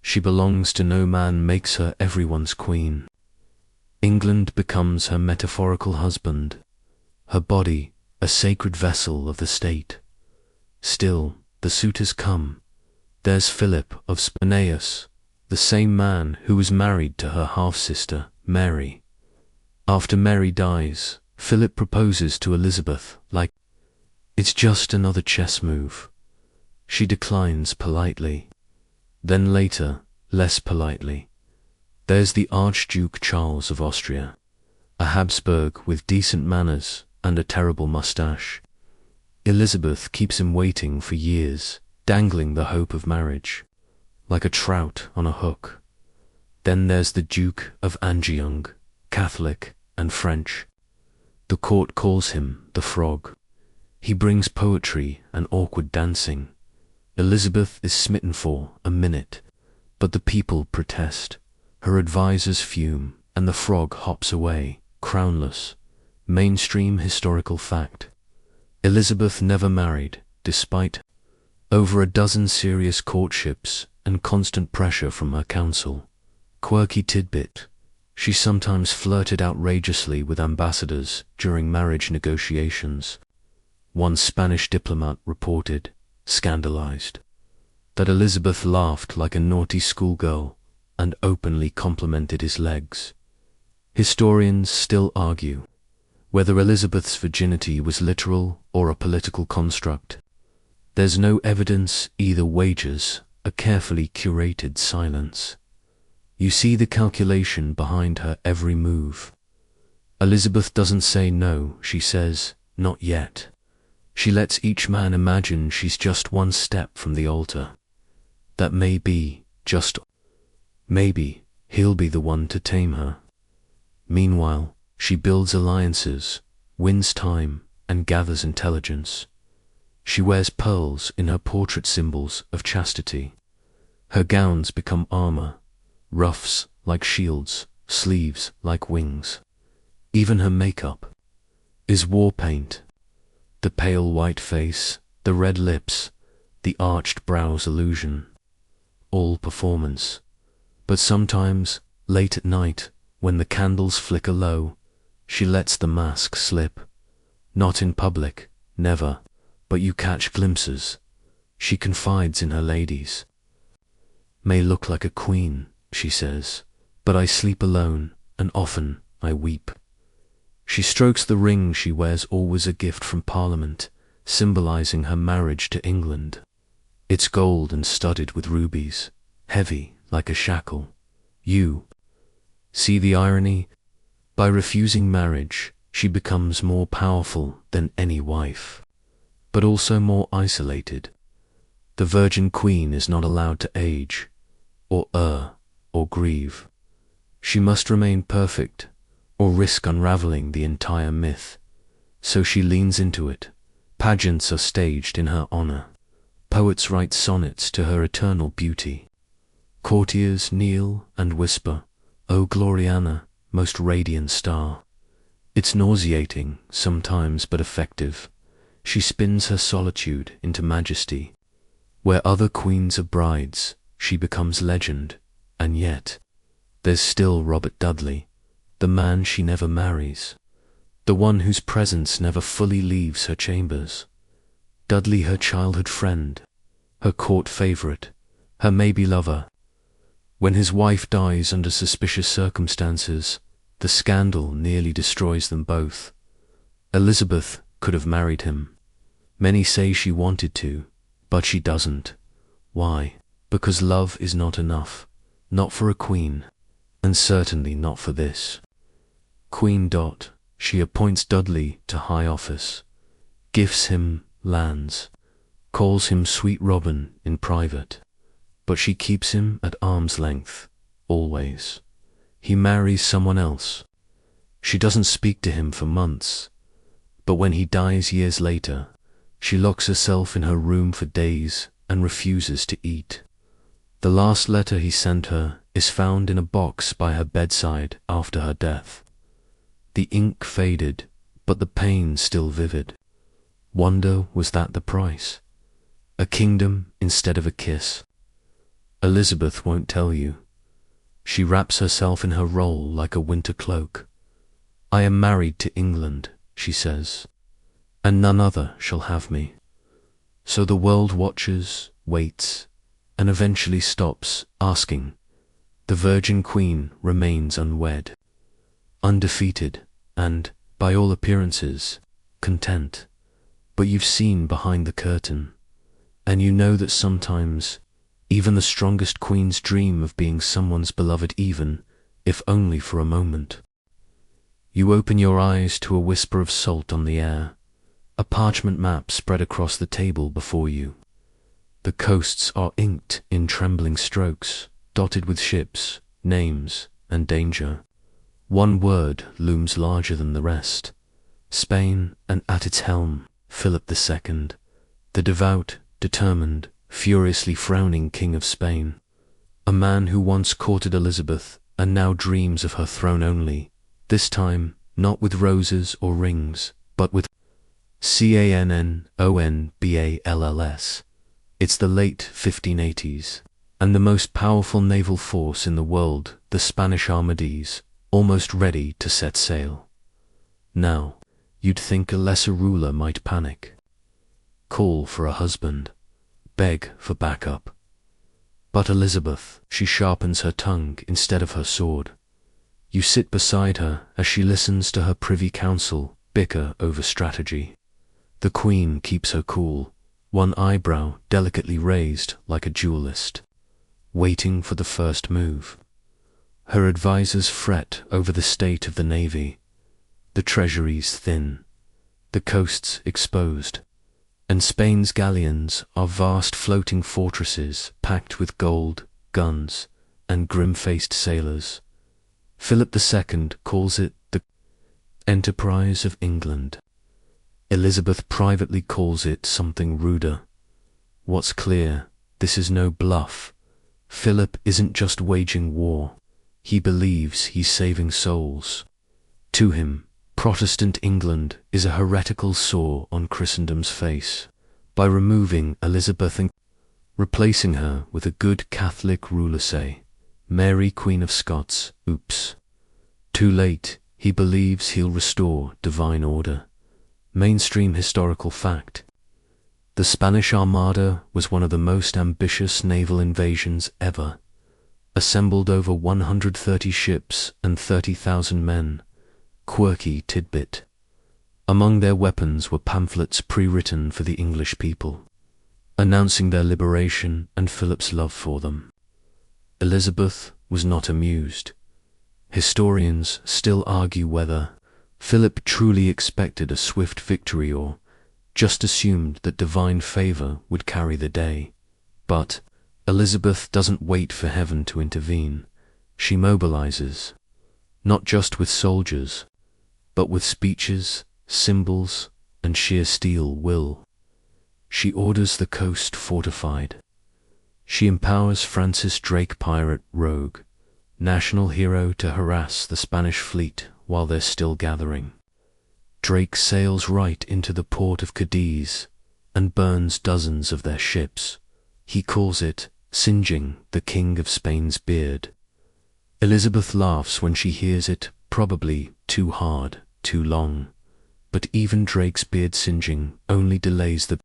she belongs to no man makes her everyone's queen. England becomes her metaphorical husband, her body a sacred vessel of the state. Still, the suitors come. There's Philip of Spinaeus, the same man who was married to her half-sister, Mary. After Mary dies, Philip proposes to Elizabeth like it's just another chess move. She declines politely. Then later, less politely. There's the Archduke Charles of Austria, a Habsburg with decent manners and a terrible moustache. Elizabeth keeps him waiting for years, dangling the hope of marriage, like a trout on a hook. Then there's the Duke of Anjouan, Catholic and French. The court calls him the Frog. He brings poetry and awkward dancing. Elizabeth is smitten for a minute, but the people protest. Her advisors fume, and the Frog hops away, crownless. Mainstream historical fact. Elizabeth never married, despite over a dozen serious courtships and constant pressure from her council. Quirky tidbit. She sometimes flirted outrageously with ambassadors during marriage negotiations. One Spanish diplomat reported, scandalized, that Elizabeth laughed like a naughty schoolgirl and openly complimented his legs. Historians still argue whether Elizabeth's virginity was literal or a political construct. There's no evidence either wages a carefully curated silence. You see the calculation behind her every move. Elizabeth doesn't say no, she says, not yet. She lets each man imagine she's just one step from the altar. That maybe, just maybe, he'll be the one to tame her. Meanwhile, she builds alliances, wins time, and gathers intelligence. She wears pearls in her portrait symbols of chastity. Her gowns become armor, ruffs like shields, sleeves like wings. Even her makeup is war paint. The pale white face, the red lips, the arched brows illusion. All performance. But sometimes, late at night, when the candles flicker low, she lets the mask slip. Not in public, never, but you catch glimpses. She confides in her ladies. May look like a queen, she says, but I sleep alone, and often I weep. She strokes the ring she wears, always a gift from Parliament, symbolizing her marriage to England. It's gold and studded with rubies, heavy like a shackle. You see the irony? By refusing marriage, she becomes more powerful than any wife, but also more isolated. The Virgin Queen is not allowed to age, or err, or grieve. She must remain perfect, or risk unraveling the entire myth. So she leans into it. Pageants are staged in her honor. Poets write sonnets to her eternal beauty. Courtiers kneel and whisper, "O Gloriana, most radiant star." It's nauseating, sometimes, but effective. She spins her solitude into majesty. Where other queens are brides, she becomes legend. And yet, there's still Robert Dudley, the man she never marries, the one whose presence never fully leaves her chambers. Dudley, her childhood friend, her court favorite, her maybe lover. When his wife dies under suspicious circumstances, the scandal nearly destroys them both. Elizabeth could have married him. Many say she wanted to, but she doesn't. Why? Because love is not enough. not for a queen, and certainly not for this. Queen. She appoints Dudley to high office, gifts him lands, calls him Sweet Robin in private, but she keeps him at arm's length, always. He marries someone else. She doesn't speak to him for months, but when he dies years later, she locks herself in her room for days and refuses to eat. The last letter he sent her is found in a box by her bedside after her death. The ink faded, but the pain still vivid. Wonder, was that the price? A kingdom instead of a kiss? Elizabeth won't tell you. She wraps herself in her role like a winter cloak. I am married to England, she says, and none other shall have me. So the world watches, waits, and eventually stops asking. The Virgin Queen remains unwed, undefeated, and, by all appearances, content. But you've seen behind the curtain, and you know that sometimes even the strongest queens dream of being someone's beloved, even if only for a moment. You open your eyes to a whisper of salt on the air, a parchment map spread across the table before you. The coasts are inked in trembling strokes, dotted with ships, names, and danger. One word looms larger than the rest: Spain, and at its helm, Philip II, the devout, determined, furiously frowning King of Spain. A man who once courted Elizabeth and now dreams of her throne only, this time not with roses or rings, but with Cannonballs. It's the late 1580s, and the most powerful naval force in the world, the Spanish armades, almost ready to set sail. Now, you'd think a lesser ruler might panic, call for a husband, beg for backup. But Elizabeth, she sharpens her tongue instead of her sword. You sit beside her as she listens to her privy council bicker over strategy. The Queen keeps her cool, one eyebrow delicately raised like a duelist, waiting for the first move. Her advisers fret over the state of the navy, the treasuries thin, the coasts exposed, and Spain's galleons are vast floating fortresses packed with gold, guns, and grim-faced sailors. Philip II calls it the enterprise of England. Elizabeth privately calls it something ruder. What's clear, this is no bluff. Philip isn't just waging war. He believes he's saving souls. To him, Protestant England is a heretical sore on Christendom's face. By removing Elizabeth and replacing her with a good Catholic ruler, say, Mary Queen of Scots, oops. Too late, he believes he'll restore divine order. Mainstream historical fact. The Spanish Armada was one of the most ambitious naval invasions ever. Assembled over 130 ships and 30,000 men. Quirky tidbit. Among their weapons were pamphlets pre-written for the English people, announcing their liberation and Philip's love for them. Elizabeth was not amused. Historians still argue whether Philip truly expected a swift victory or just assumed that divine favor would carry the day. But Elizabeth doesn't wait for heaven to intervene. She mobilizes, not just with soldiers, but with speeches, symbols, and sheer steel will. She orders the coast fortified. She empowers Francis Drake, pirate rogue, national hero, to harass the Spanish fleet while they're still gathering. Drake sails right into the port of Cadiz and burns dozens of their ships. He calls it singeing the King of Spain's beard. Elizabeth laughs when she hears it, probably too hard, too long. But even Drake's beard singeing only delays the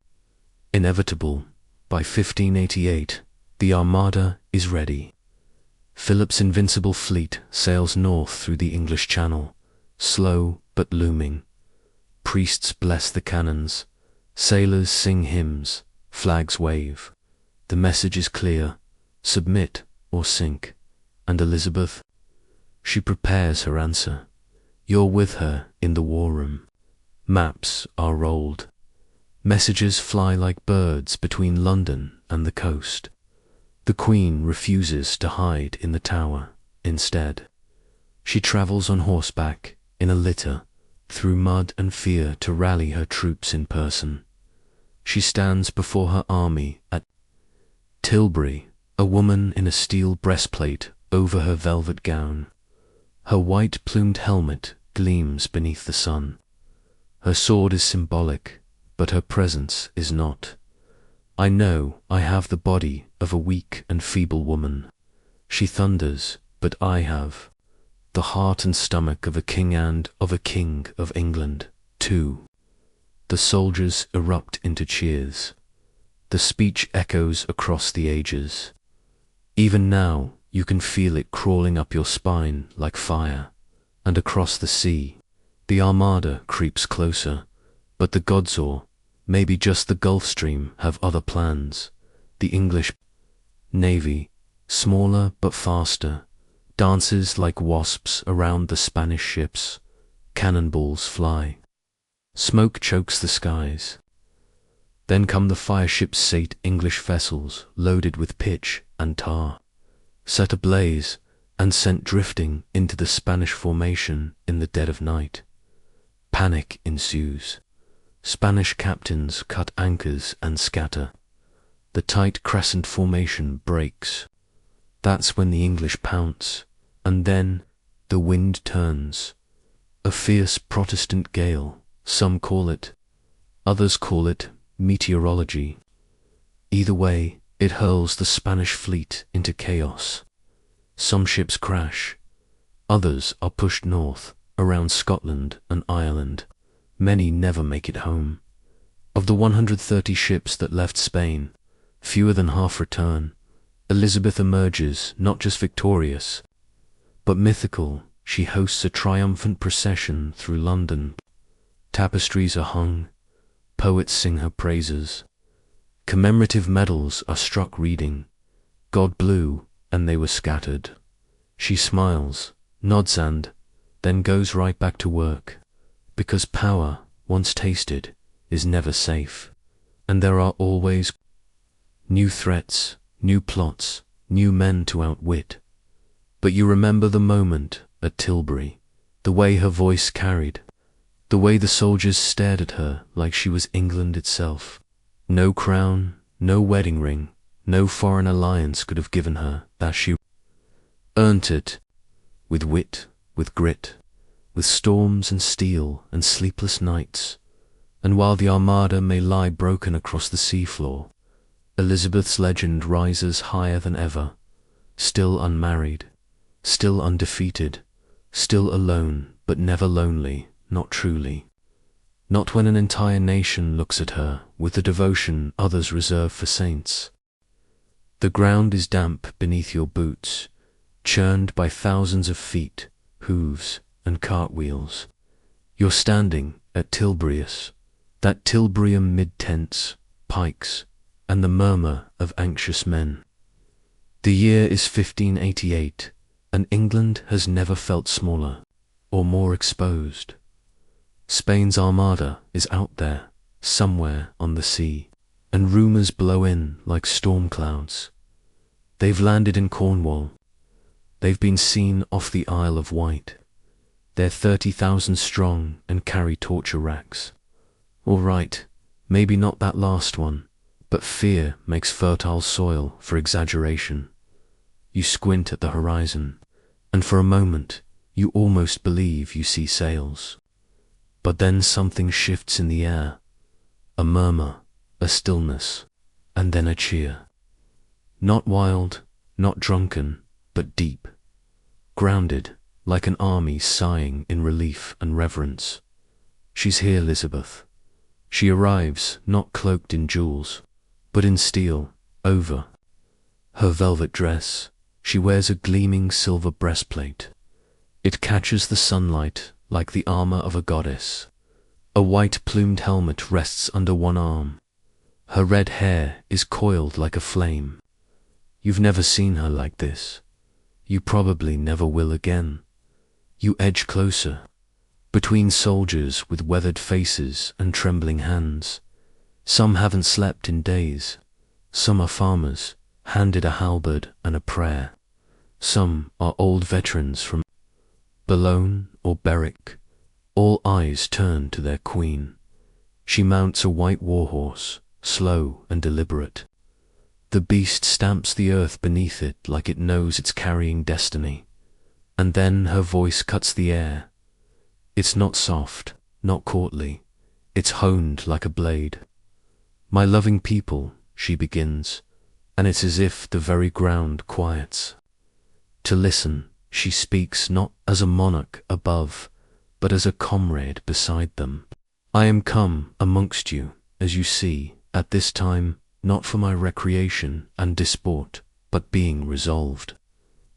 inevitable. By 1588, the Armada is ready. Philip's invincible fleet sails north through the English Channel, slow but looming. Priests bless the cannons, sailors sing hymns, flags wave. The message is clear: submit or sink. And Elizabeth? She prepares her answer. You're with her in the war room. Maps are rolled. Messages fly like birds between London and the coast. The Queen refuses to hide in the Tower. Instead, she travels on horseback, in a litter, through mud and fear to rally her troops in person. She stands before her army at Tilbury, a woman in a steel breastplate over her velvet gown. Her white-plumed helmet gleams beneath the sun. Her sword is symbolic, but her presence is not. I know I have the body of a weak and feeble woman. She thunders, but I have the heart and stomach of a king and of a king of England, too. The soldiers erupt into cheers. The speech echoes across the ages. Even now, you can feel it crawling up your spine like fire. And across the sea, the Armada creeps closer. But the gods, or maybe just the Gulf Stream, have other plans. The English Navy, smaller but faster, dances like wasps around the Spanish ships. Cannonballs fly. Smoke chokes the skies. Then come the fire-ship-sate English vessels loaded with pitch and tar, set ablaze and sent drifting into the Spanish formation in the dead of night. Panic ensues. Spanish captains cut anchors and scatter. The tight crescent formation breaks. That's when the English pounce, and then the wind turns. A fierce Protestant gale, some call it. Others call it meteorology. Either way, it hurls the Spanish fleet into chaos. Some ships crash. Others are pushed north, around Scotland and Ireland. Many never make it home. Of the 130 ships that left Spain, fewer than half return. Elizabeth emerges not just victorious, but mythical. She hosts a triumphant procession through London. Tapestries are hung. Poets sing her praises. Commemorative medals are struck reading, God blew, and they were scattered. She smiles, nods and then goes right back to work, because power, once tasted, is never safe, and there are always new threats, new plots, new men to outwit. But you remember the moment at Tilbury, the way her voice carried, the way the soldiers stared at her like she was England itself. No crown, no wedding ring, no foreign alliance could have given her that. She earned it, with wit, with grit, with storms and steel and sleepless nights. And while the Armada may lie broken across the seafloor, Elizabeth's legend rises higher than ever, still unmarried, still undefeated, still alone but never lonely, not truly. Not when an entire nation looks at her with the devotion others reserve for saints. The ground is damp beneath your boots, churned by thousands of feet, hooves, and cartwheels. You're standing at Tilburyus, that Tilburyum mid-tents, pikes, and the murmur of anxious men. The year is 1588, and England has never felt smaller or more exposed. Spain's Armada is out there, somewhere on the sea, and rumours blow in like storm clouds. They've landed in Cornwall. They've been seen off the Isle of Wight. They're 30,000 strong and carry torture racks. All right, maybe not that last one, but fear makes fertile soil for exaggeration. You squint at the horizon, and for a moment you almost believe you see sails. But then something shifts in the air, a murmur, a stillness, and then a cheer. Not wild, not drunken, but deep, grounded, like an army sighing in relief and reverence. She's here, Elizabeth. She arrives, not cloaked in jewels, but in steel, over her velvet dress. She wears a gleaming silver breastplate. It catches the sunlight like the armor of a goddess. A white-plumed helmet rests under one arm. Her red hair is coiled like a flame. You've never seen her like this. You probably never will again. You edge closer, between soldiers with weathered faces and trembling hands. Some haven't slept in days. Some are farmers, handed a halberd and a prayer. Some are old veterans from Boulogne or Berwick. All eyes turn to their queen. She mounts a white warhorse, slow and deliberate. The beast stamps the earth beneath it like it knows it's carrying destiny. And then her voice cuts the air. It's not soft, not courtly. It's honed like a blade. My loving people, she begins, and it's as if the very ground quiets. To listen, she speaks not as a monarch above, but as a comrade beside them. I am come amongst you, as you see, at this time, not for my recreation and disport, but being resolved,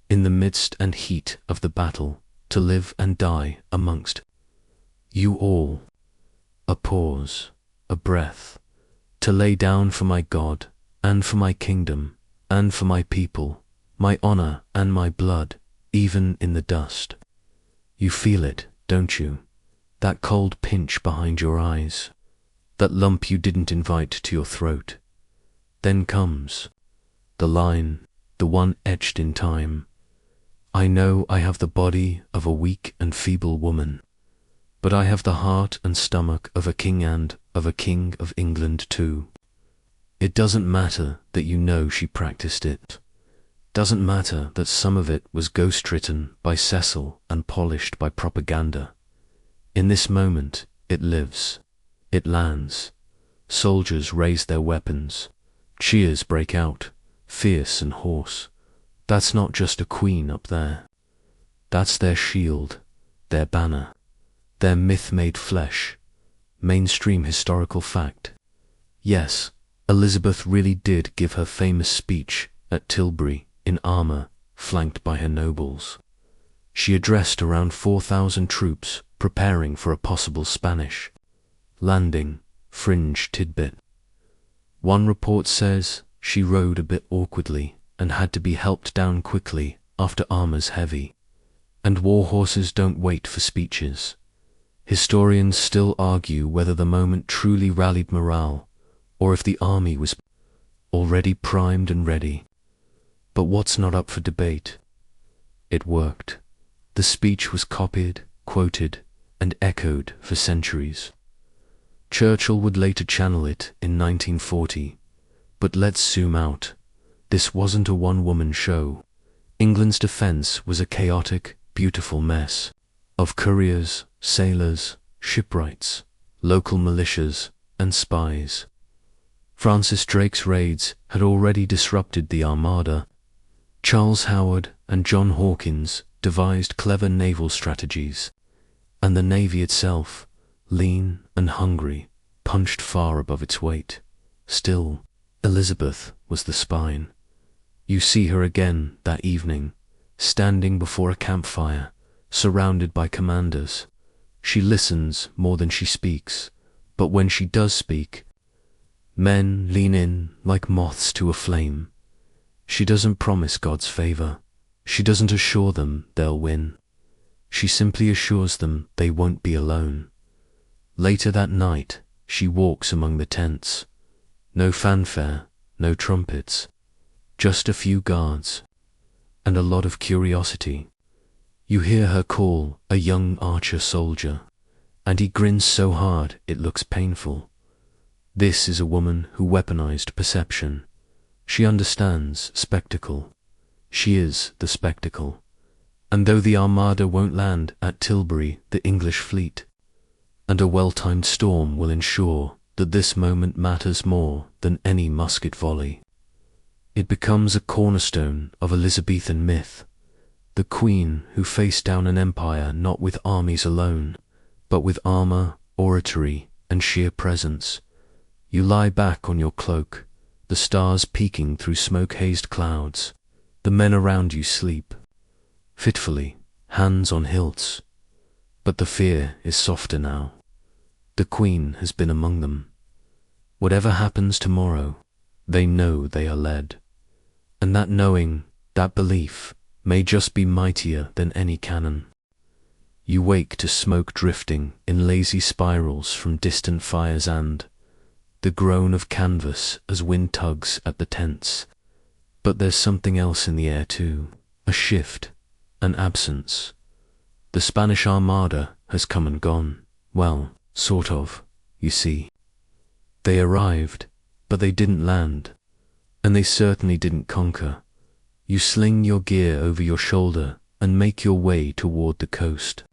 in the midst and heat of the battle, to live and die amongst you all. A pause, a breath, to lay down for my God, and for my kingdom, and for my people, my honor and my blood, even in the dust. You feel it, don't you? That cold pinch behind your eyes, that lump you didn't invite to your throat. Then comes the line, the one etched in time. I know I have the body of a weak and feeble woman, but I have the heart and stomach of a king and of a king of England too. It doesn't matter that you know she practiced it. Doesn't matter that some of it was ghost-written by Cecil and polished by propaganda. In this moment, it lives. It lands. Soldiers raise their weapons. Cheers break out, fierce and hoarse. That's not just a queen up there. That's their shield, their banner, their myth made flesh, mainstream historical fact. Yes, Elizabeth really did give her famous speech at Tilbury in armor, flanked by her nobles. She addressed around 4,000 troops preparing for a possible Spanish landing. Fringe tidbit. One report says she rode a bit awkwardly and had to be helped down quickly after armor's heavy. And war horses don't wait for speeches. Historians still argue whether the moment truly rallied morale, or if the army was already primed and ready. But what's not up for debate? It worked. The speech was copied, quoted, and echoed for centuries. Churchill would later channel it in 1940. But let's zoom out. This wasn't a one-woman show. England's defence was a chaotic, beautiful mess of couriers, sailors, shipwrights, local militias, and spies. Francis Drake's raids had already disrupted the Armada. Charles Howard and John Hawkins devised clever naval strategies, and the Navy itself, lean and hungry, punched far above its weight. Still, Elizabeth was the spine. You see her again that evening, standing before a campfire, surrounded by commanders. She listens more than she speaks, but when she does speak, men lean in like moths to a flame. She doesn't promise God's favor. She doesn't assure them they'll win. She simply assures them they won't be alone. Later that night, she walks among the tents. No fanfare, no trumpets, just a few guards, and a lot of curiosity. You hear her call a young archer soldier, and he grins so hard it looks painful. This is a woman who weaponized perception. She understands spectacle. She is the spectacle. And though the Armada won't land at Tilbury, the English fleet, and a well-timed storm will ensure that this moment matters more than any musket volley. It becomes a cornerstone of Elizabethan myth, the queen who faced down an empire not with armies alone, but with armor, oratory, and sheer presence. You lie back on your cloak, the stars peeking through smoke-hazed clouds. The men around you sleep, fitfully, hands on hilts. But the fear is softer now. The queen has been among them. Whatever happens tomorrow, they know they are led. And that knowing, that belief, may just be mightier than any cannon. You wake to smoke drifting in lazy spirals from distant fires and the groan of canvas as wind tugs at the tents. But there's something else in the air too, a shift, an absence. The Spanish Armada has come and gone. Well, sort of, you see. They arrived, but they didn't land, and they certainly didn't conquer. You sling your gear over your shoulder and make your way toward the coast.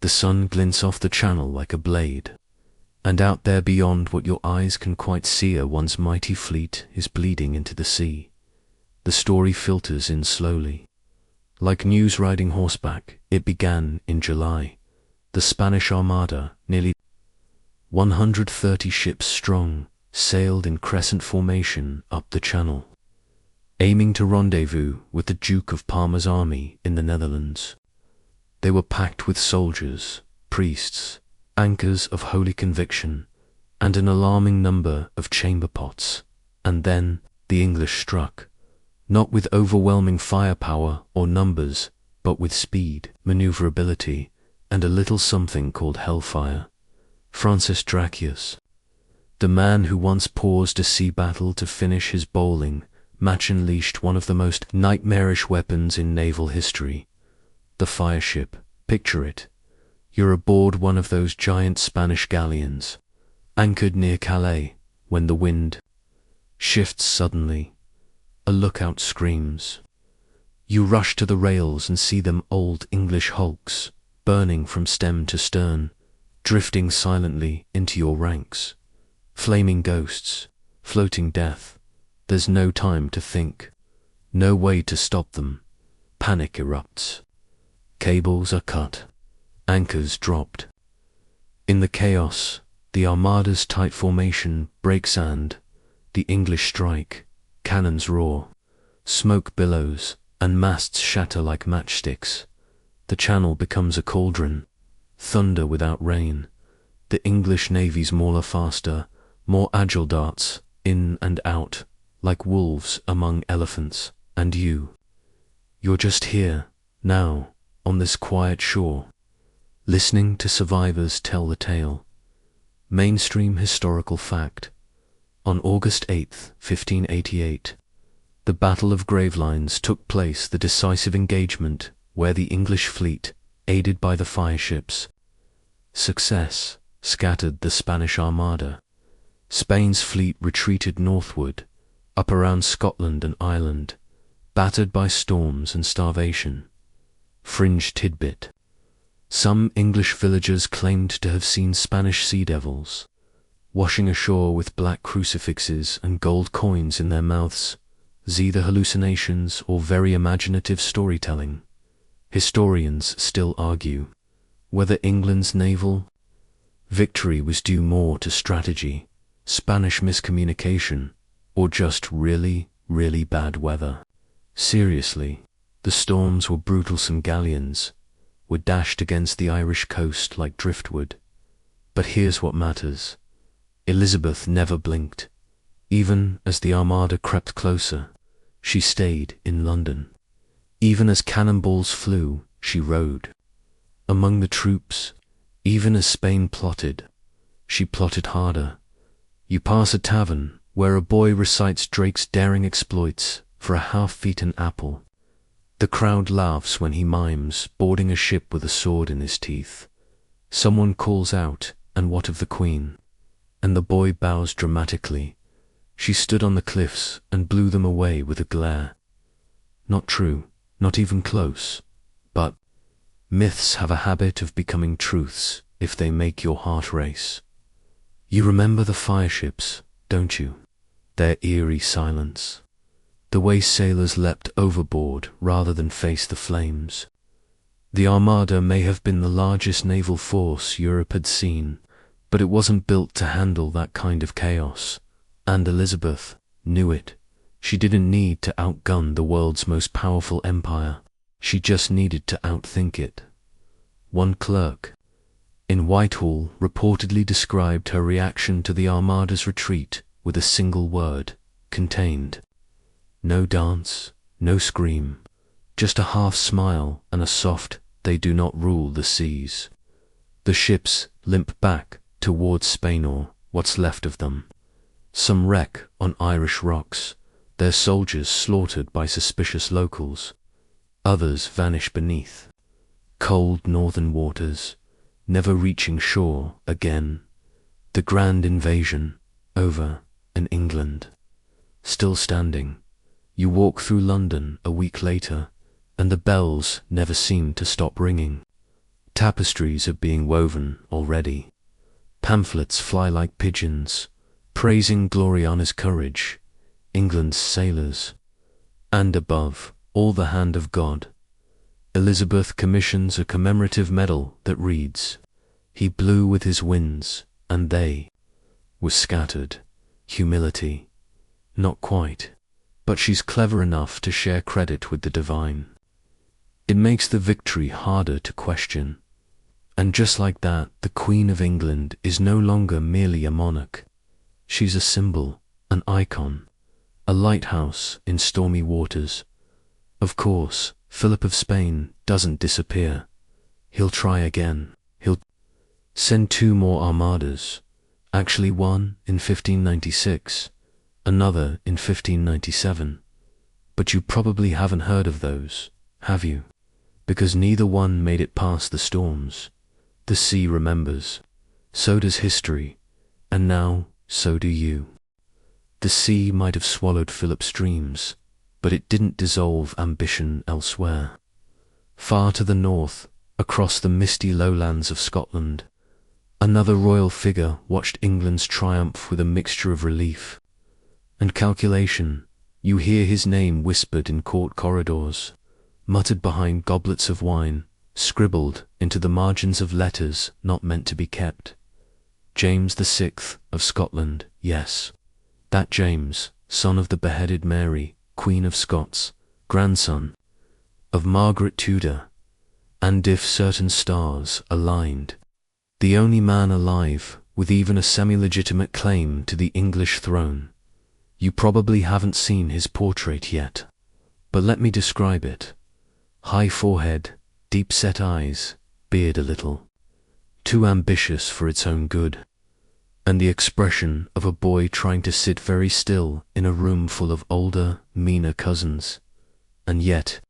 The sun glints off the channel like a blade, and out there beyond what your eyes can quite see, one's mighty fleet is bleeding into the sea. The story filters in slowly. Like news riding horseback, it began in July. The Spanish Armada, nearly 130 ships strong, sailed in crescent formation up the channel, aiming to rendezvous with the Duke of Parma's army in the Netherlands. They were packed with soldiers, priests, anchors of holy conviction, and an alarming number of chamber pots. And then the English struck, not with overwhelming firepower or numbers, but with speed, maneuverability, and a little something called hellfire. Francis Dracius, the man who once paused a sea battle to finish his bowling match, unleashed one of the most nightmarish weapons in naval history. The fireship. Picture it. You're aboard one of those giant Spanish galleons, anchored near Calais, when the wind shifts suddenly. A lookout screams. You rush to the rails and see them old English hulks, burning from stem to stern, drifting silently into your ranks. Flaming ghosts, floating death. There's no time to think, no way to stop them. Panic erupts. Cables are cut, anchors dropped. In the chaos, the Armada's tight formation breaks and the English strike. Cannons roar, smoke billows, and masts shatter like matchsticks. The channel becomes a cauldron, thunder without rain. The English Navy's mauler faster, more agile darts, in and out, like wolves among elephants. And you're just here, now, on this quiet shore, listening to survivors tell the tale. Mainstream historical fact. On August 8, 1588, the Battle of Gravelines took place, the decisive engagement where the English fleet, aided by the fireships, success, scattered the Spanish Armada. Spain's fleet retreated northward, up around Scotland and Ireland, battered by storms and starvation. Fringe tidbit. Some English villagers claimed to have seen Spanish sea devils, washing ashore with black crucifixes and gold coins in their mouths. Either hallucinations or very imaginative storytelling. Historians still argue whether England's naval victory was due more to strategy, Spanish miscommunication, or just really, really bad weather. Seriously, the storms were brutal. Some galleons were dashed against the Irish coast like driftwood. But here's what matters. Elizabeth never blinked. Even as the Armada crept closer, she stayed in London. Even as cannonballs flew, she rode among the troops. Even as Spain plotted, she plotted harder. You pass a tavern where a boy recites Drake's daring exploits for a half-eaten apple. The crowd laughs when he mimes boarding a ship with a sword in his teeth. Someone calls out, "And what of the Queen?" And the boy bows dramatically. She stood on the cliffs and blew them away with a glare. Not true, not even close. But myths have a habit of becoming truths if they make your heart race. You remember the fireships, don't you? Their eerie silence. The way sailors leapt overboard rather than face the flames. The Armada may have been the largest naval force Europe had seen, but it wasn't built to handle that kind of chaos. And Elizabeth knew it. She didn't need to outgun the world's most powerful empire. She just needed to outthink it. One clerk in Whitehall reportedly described her reaction to the Armada's retreat with a single word: contained. No dance, no scream, just a half smile and a soft, "They do not rule the seas." The ships limp back towards Spain, or what's left of them. Some wreck on Irish rocks, their soldiers slaughtered by suspicious locals. Others vanish beneath cold northern waters, never reaching shore again. The grand invasion over, and England still standing. You walk through London a week later, and the bells never seem to stop ringing. Tapestries are being woven already. Pamphlets fly like pigeons, praising Gloriana's courage, England's sailors, and above all the hand of God. Elizabeth commissions a commemorative medal that reads, "He blew with his winds, and they were scattered." Humility. Not quite, but she's clever enough to share credit with the divine. It makes the victory harder to question. And just like that, the Queen of England is no longer merely a monarch. She's a symbol, an icon, a lighthouse in stormy waters. Of course, Philip of Spain doesn't disappear. He'll try again. He'll send 2 more armadas, actually one in 1596, another in 1597. But you probably haven't heard of those, have you? Because neither one made it past the storms. The sea remembers. So does history. And now, so do you. The sea might have swallowed Philip's dreams, but it didn't dissolve ambition elsewhere. Far to the north, across the misty lowlands of Scotland, another royal figure watched England's triumph with a mixture of relief and calculation. You hear his name whispered in court corridors, muttered behind goblets of wine, scribbled into the margins of letters not meant to be kept. James VI of Scotland, yes, that James, son of the beheaded Mary, Queen of Scots, grandson of Margaret Tudor, and if certain stars aligned, the only man alive with even a semi-legitimate claim to the English throne. You probably haven't seen his portrait yet, but let me describe it. High forehead, deep-set eyes, beard a little too ambitious for its own good, and the expression of a boy trying to sit very still in a room full of older, meaner cousins. And yet,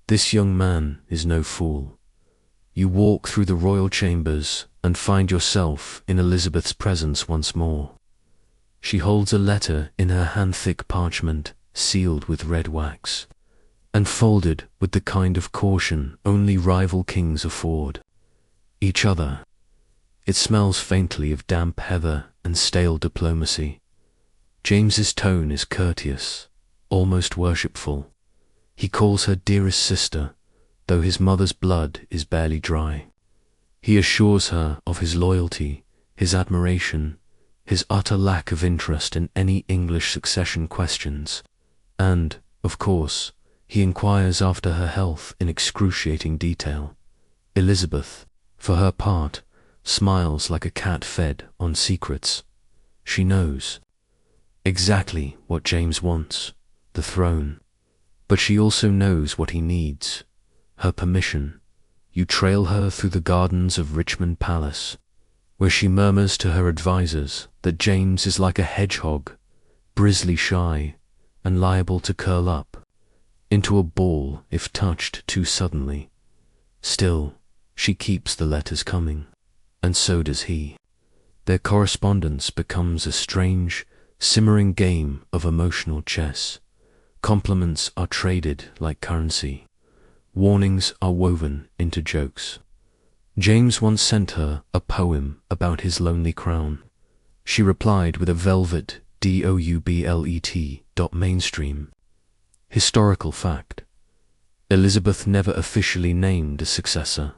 this young man is no fool. You walk through the royal chambers and find yourself in Elizabeth's presence once more. She holds a letter in her hand-thick parchment, sealed with red wax, and folded with the kind of caution only rival kings afford each other. It smells faintly of damp heather and stale diplomacy. James's tone is courteous, almost worshipful. He calls her dearest sister, though his mother's blood is barely dry. He assures her of his loyalty, his admiration, his utter lack of interest in any English succession questions, and, of course, he inquires after her health in excruciating detail. Elizabeth, for her part, smiles like a cat fed on secrets. She knows exactly what James wants, the throne, but she also knows what he needs, her permission. You trail her through the gardens of Richmond Palace, where she murmurs to her advisers that James is like a hedgehog, brizzly shy, and liable to curl up into a ball if touched too suddenly. Still, she keeps the letters coming, and so does he. Their correspondence becomes a strange, simmering game of emotional chess. Compliments are traded like currency. Warnings are woven into jokes. James once sent her a poem about his lonely crown. She replied with a velvet doublet mainstream. Historical fact. Elizabeth never officially named a successor,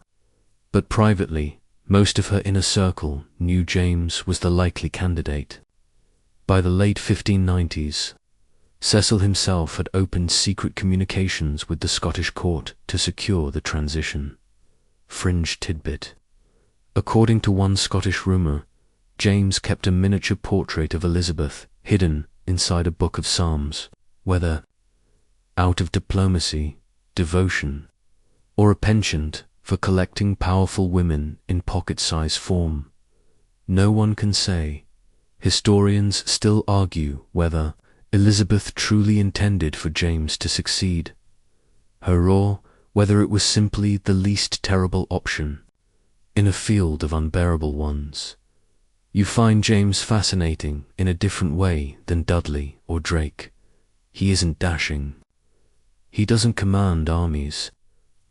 but privately, most of her inner circle knew James was the likely candidate. By the late 1590s, Cecil himself had opened secret communications with the Scottish court to secure the transition. Fringe tidbit. According to one Scottish rumour, James kept a miniature portrait of Elizabeth hidden inside a book of Psalms, whether out of diplomacy devotion, or a penchant for collecting powerful women in pocket-size form. No one can say. Historians still argue whether Elizabeth truly intended for James to succeed her, or whether it was simply the least terrible option in a field of unbearable ones. You find James fascinating in a different way than Dudley or Drake. He isn't dashing. He doesn't command armies,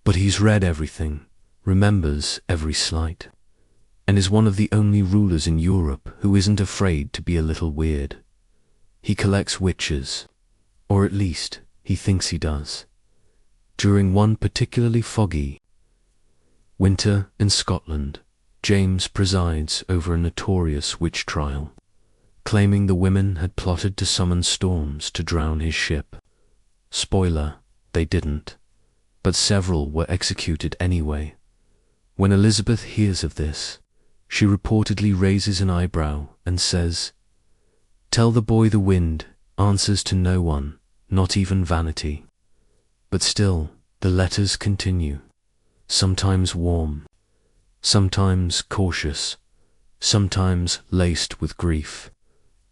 but he's read everything, remembers every slight, and is one of the only rulers in Europe who isn't afraid to be a little weird. He collects witches, or at least he thinks he does. During one particularly foggy winter in Scotland, James presides over a notorious witch trial, claiming the women had plotted to summon storms to drown his ship. Spoiler, they didn't, but several were executed anyway. When Elizabeth hears of this, she reportedly raises an eyebrow and says, "Tell the boy the wind answers to no one, not even vanity." But still, the letters continue, sometimes warm, sometimes cautious, sometimes laced with grief.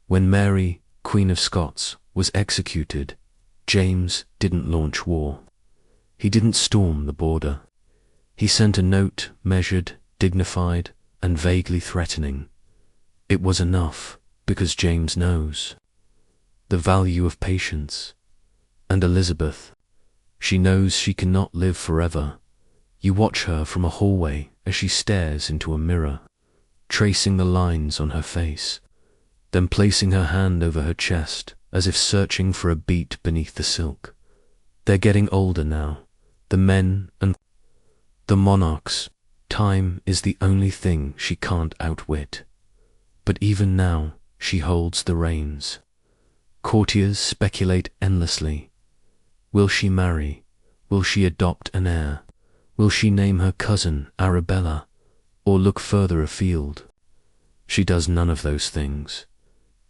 When Mary, Queen of Scots, was executed, James didn't launch war. He didn't storm the border. He sent a note, measured, dignified, and vaguely threatening. It was enough, because James knows the value of patience. And Elizabeth, she knows she cannot live forever. You watch her from a hallway as she stares into a mirror, tracing the lines on her face, then placing her hand over her chest as if searching for a beat beneath the silk. They're getting older now, the men and the monarchs. Time is the only thing she can't outwit. But even now, she holds the reins. Courtiers speculate endlessly. Will she marry? Will she adopt an heir? Will she name her cousin Arabella, or look further afield? She does none of those things.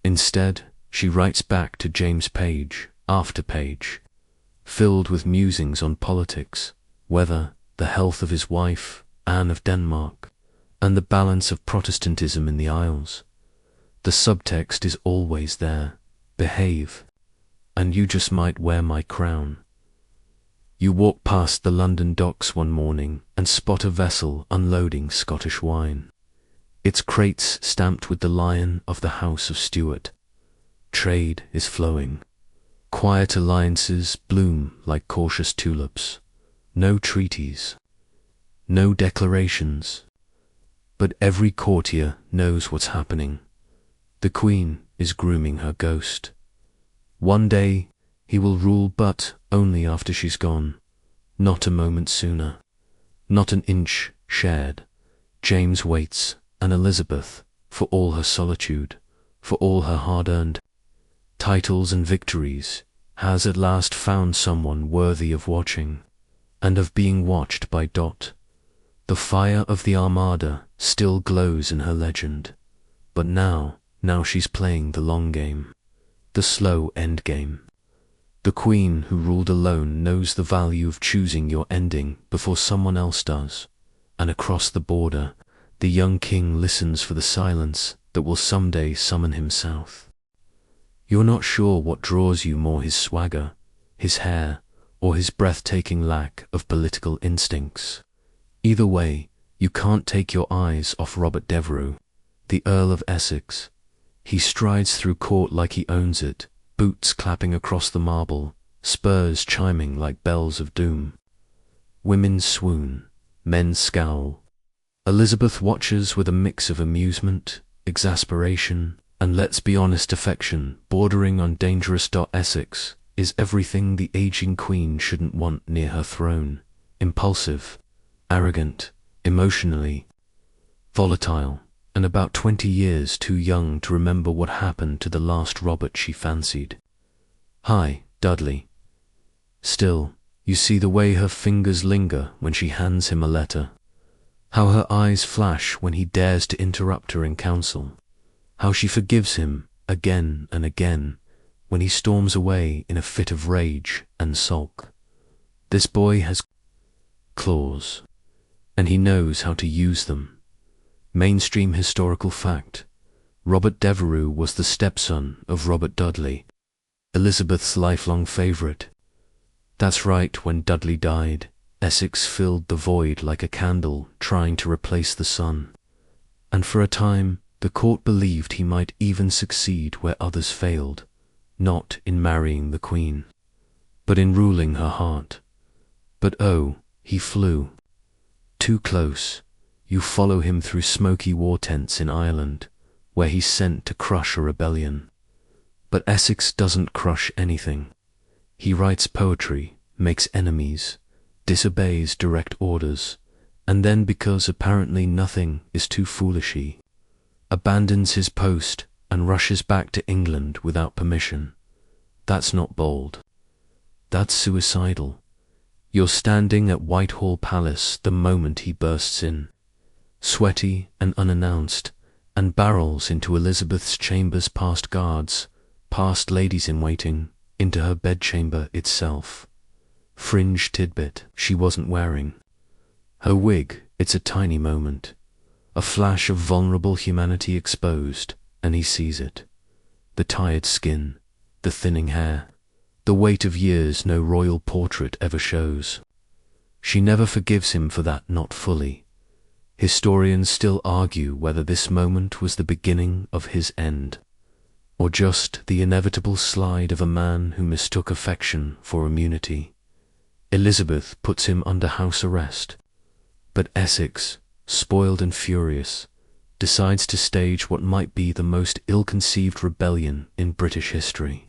Instead, she writes back to James page after page, filled with musings on politics, weather, the health of his wife, Anne of Denmark, and the balance of Protestantism in the Isles. The subtext is always there. Behave, and you just might wear my crown. You walk past the London docks one morning and spot a vessel unloading Scottish wine. Its crates stamped with the lion of the House of Stuart. Trade is flowing. Quiet alliances bloom like cautious tulips. No treaties, no declarations, but every courtier knows what's happening. The Queen is grooming her ghost. One day he will rule, but only after she's gone, not a moment sooner, not an inch shared. James waits, and Elizabeth, for all her solitude, for all her hard-earned titles and victories, has at last found someone worthy of watching, and of being watched by. The fire of the Armada still glows in her legend, but now she's playing the long game, the slow end game. The Queen who ruled alone knows the value of choosing your ending before someone else does, and across the border, the young king listens for the silence that will someday summon him south. You're not sure what draws you more, his swagger, his hair, or his breathtaking lack of political instincts. Either way, you can't take your eyes off Robert Devereux, the Earl of Essex. He strides through court like he owns it, boots clapping across the marble, spurs chiming like bells of doom. Women swoon, men scowl. Elizabeth watches with a mix of amusement, exasperation, and let's be honest, affection, bordering on dangerous. Essex is everything the aging queen shouldn't want near her throne. Impulsive, arrogant, emotionally volatile, and about 20 years too young to remember what happened to the last Robert she fancied. Hi, Dudley. Still, you see the way her fingers linger when she hands him a letter. How her eyes flash when he dares to interrupt her in counsel. How she forgives him again and again when he storms away in a fit of rage and sulk. This boy has claws, and he knows how to use them. Mainstream historical fact: Robert Devereux was the stepson of Robert Dudley, Elizabeth's lifelong favourite. That's right, when Dudley died, Essex filled the void like a candle trying to replace the sun. And for a time, the court believed he might even succeed where others failed, not in marrying the Queen, but in ruling her heart. But oh, he flew. Too close. You follow him through smoky war tents in Ireland, where he's sent to crush a rebellion. But Essex doesn't crush anything. He writes poetry, makes enemies, disobeys direct orders, and then, because apparently nothing is too foolish, he abandons his post and rushes back to England without permission. That's not bold. That's suicidal. You're standing at Whitehall Palace the moment he bursts in, sweaty and unannounced, and barrels into Elizabeth's chambers past guards, past ladies-in-waiting, into her bedchamber itself. Fringe tidbit she wasn't wearing. Her wig, it's a tiny moment. A flash of vulnerable humanity exposed, and he sees it. The tired skin, the thinning hair, the weight of years no royal portrait ever shows. She never forgives him for that, not fully. Historians still argue whether this moment was the beginning of his end, or just the inevitable slide of a man who mistook affection for immunity. Elizabeth puts him under house arrest, but Essex, spoiled and furious, decides to stage what might be the most ill-conceived rebellion in British history.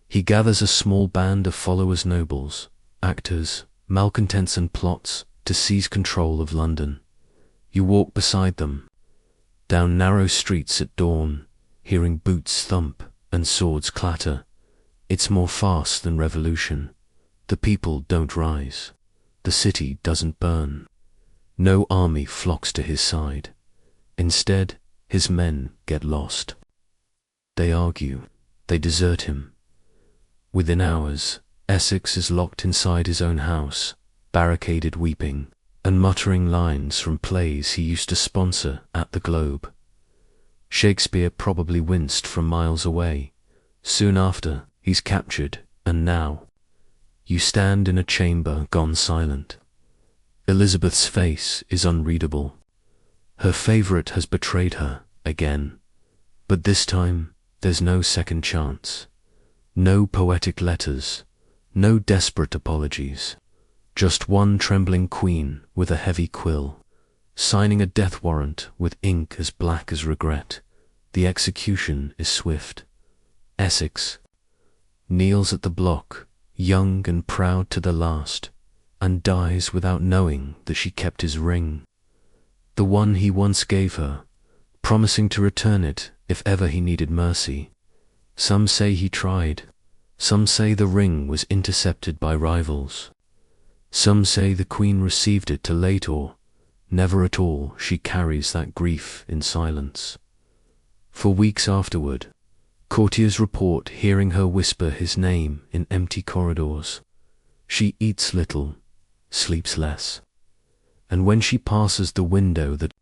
He gathers a small band of followers, nobles, actors, malcontents and plots to seize control of London. You walk beside them, down narrow streets at dawn, hearing boots thump and swords clatter. It's more farce than revolution. The people don't rise. The city doesn't burn. No army flocks to his side. Instead, his men get lost. They argue. They desert him. Within hours, Essex is locked inside his own house, barricaded, weeping, and muttering lines from plays he used to sponsor at the Globe. Shakespeare probably winced from miles away. Soon after, he's captured, and now you stand in a chamber gone silent. Elizabeth's face is unreadable. Her favourite has betrayed her again, but this time there's no second chance. No poetic letters, no desperate apologies. Just one trembling queen with a heavy quill, signing a death warrant with ink as black as regret. The execution is swift. Essex kneels at the block, young and proud to the last, and dies without knowing that she kept his ring, the one he once gave her, promising to return it if ever he needed mercy. Some say he tried. Some say the ring was intercepted by rivals. Some say the Queen received it too late, or never at all. She carries that grief in silence. For weeks afterward, courtiers report hearing her whisper his name in empty corridors. She eats little, sleeps less, and when she passes the window that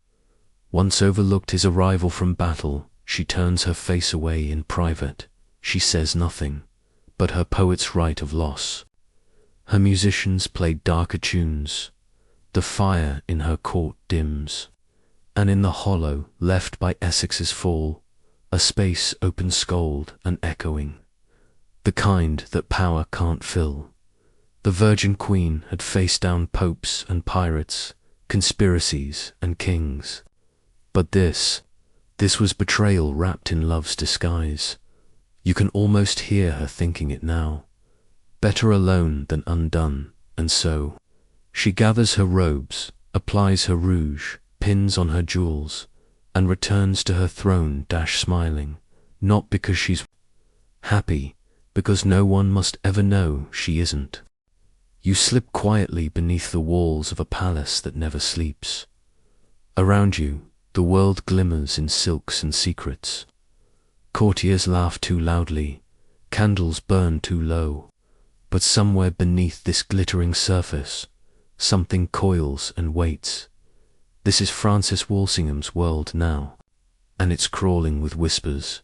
once overlooked his arrival from battle, she turns her face away in private. She says nothing, but her poets write of loss. Her musicians play darker tunes. The fire in her court dims, and in the hollow left by Essex's fall, a space opens scold and echoing, the kind that power can't fill. The Virgin Queen had faced down popes and pirates, conspiracies and kings. But this was betrayal wrapped in love's disguise. You can almost hear her thinking it now. Better alone than undone, and so she gathers her robes, applies her rouge, pins on her jewels, and returns to her throne smiling, not because she's happy, because no one must ever know she isn't. You slip quietly beneath the walls of a palace that never sleeps. Around you, the world glimmers in silks and secrets. Courtiers laugh too loudly, candles burn too low. But somewhere beneath this glittering surface, something coils and waits. This is Francis Walsingham's world now, and it's crawling with whispers.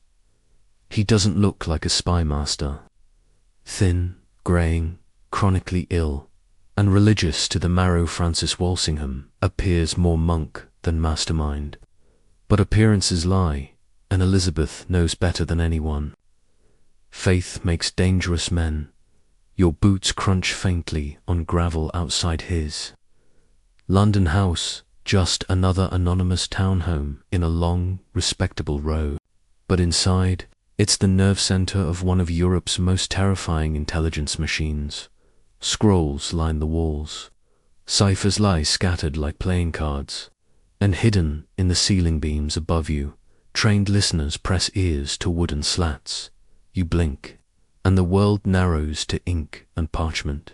He doesn't look like a spy master. Thin, greying, chronically ill, and religious to the marrow, Francis Walsingham appears more monk than mastermind. But appearances lie, and Elizabeth knows better than anyone. Faith makes dangerous men. Your boots crunch faintly on gravel outside his. London house, just another anonymous townhome in a long, respectable row. But inside, it's the nerve center of one of Europe's most terrifying intelligence machines. Scrolls line the walls. Ciphers lie scattered like playing cards. And hidden in the ceiling beams above you, trained listeners press ears to wooden slats. You blink, and the world narrows to ink and parchment.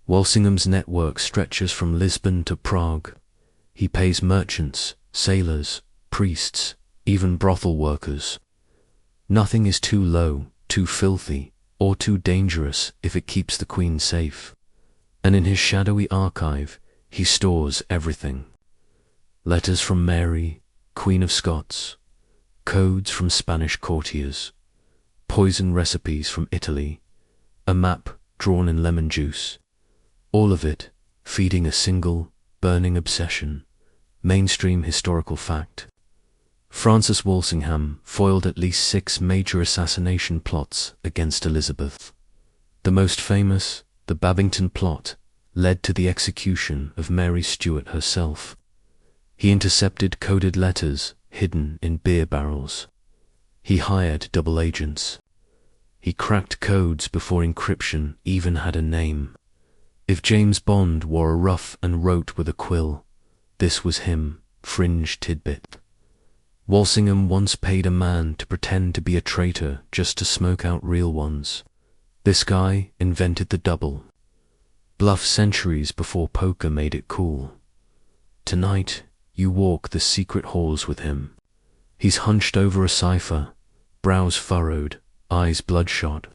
Walsingham's network stretches from Lisbon to Prague. He pays merchants, sailors, priests, even brothel workers. Nothing is too low, too filthy, or too dangerous if it keeps the Queen safe. And in his shadowy archive, he stores everything. Letters from Mary, Queen of Scots, codes from Spanish courtiers, poison recipes from Italy, a map drawn in lemon juice, all of it feeding a single, burning obsession, mainstream historical fact. Francis Walsingham foiled at least 6 major assassination plots against Elizabeth. The most famous, the Babington plot, led to the execution of Mary Stuart herself. He intercepted coded letters hidden in beer barrels. He hired double agents. He cracked codes before encryption even had a name. If James Bond wore a ruff and wrote with a quill, this was him, fringe tidbit. Walsingham once paid a man to pretend to be a traitor just to smoke out real ones. This guy invented the double. Bluff centuries before poker made it cool. Tonight, you walk the secret halls with him. He's hunched over a cipher, brows furrowed, eyes bloodshot.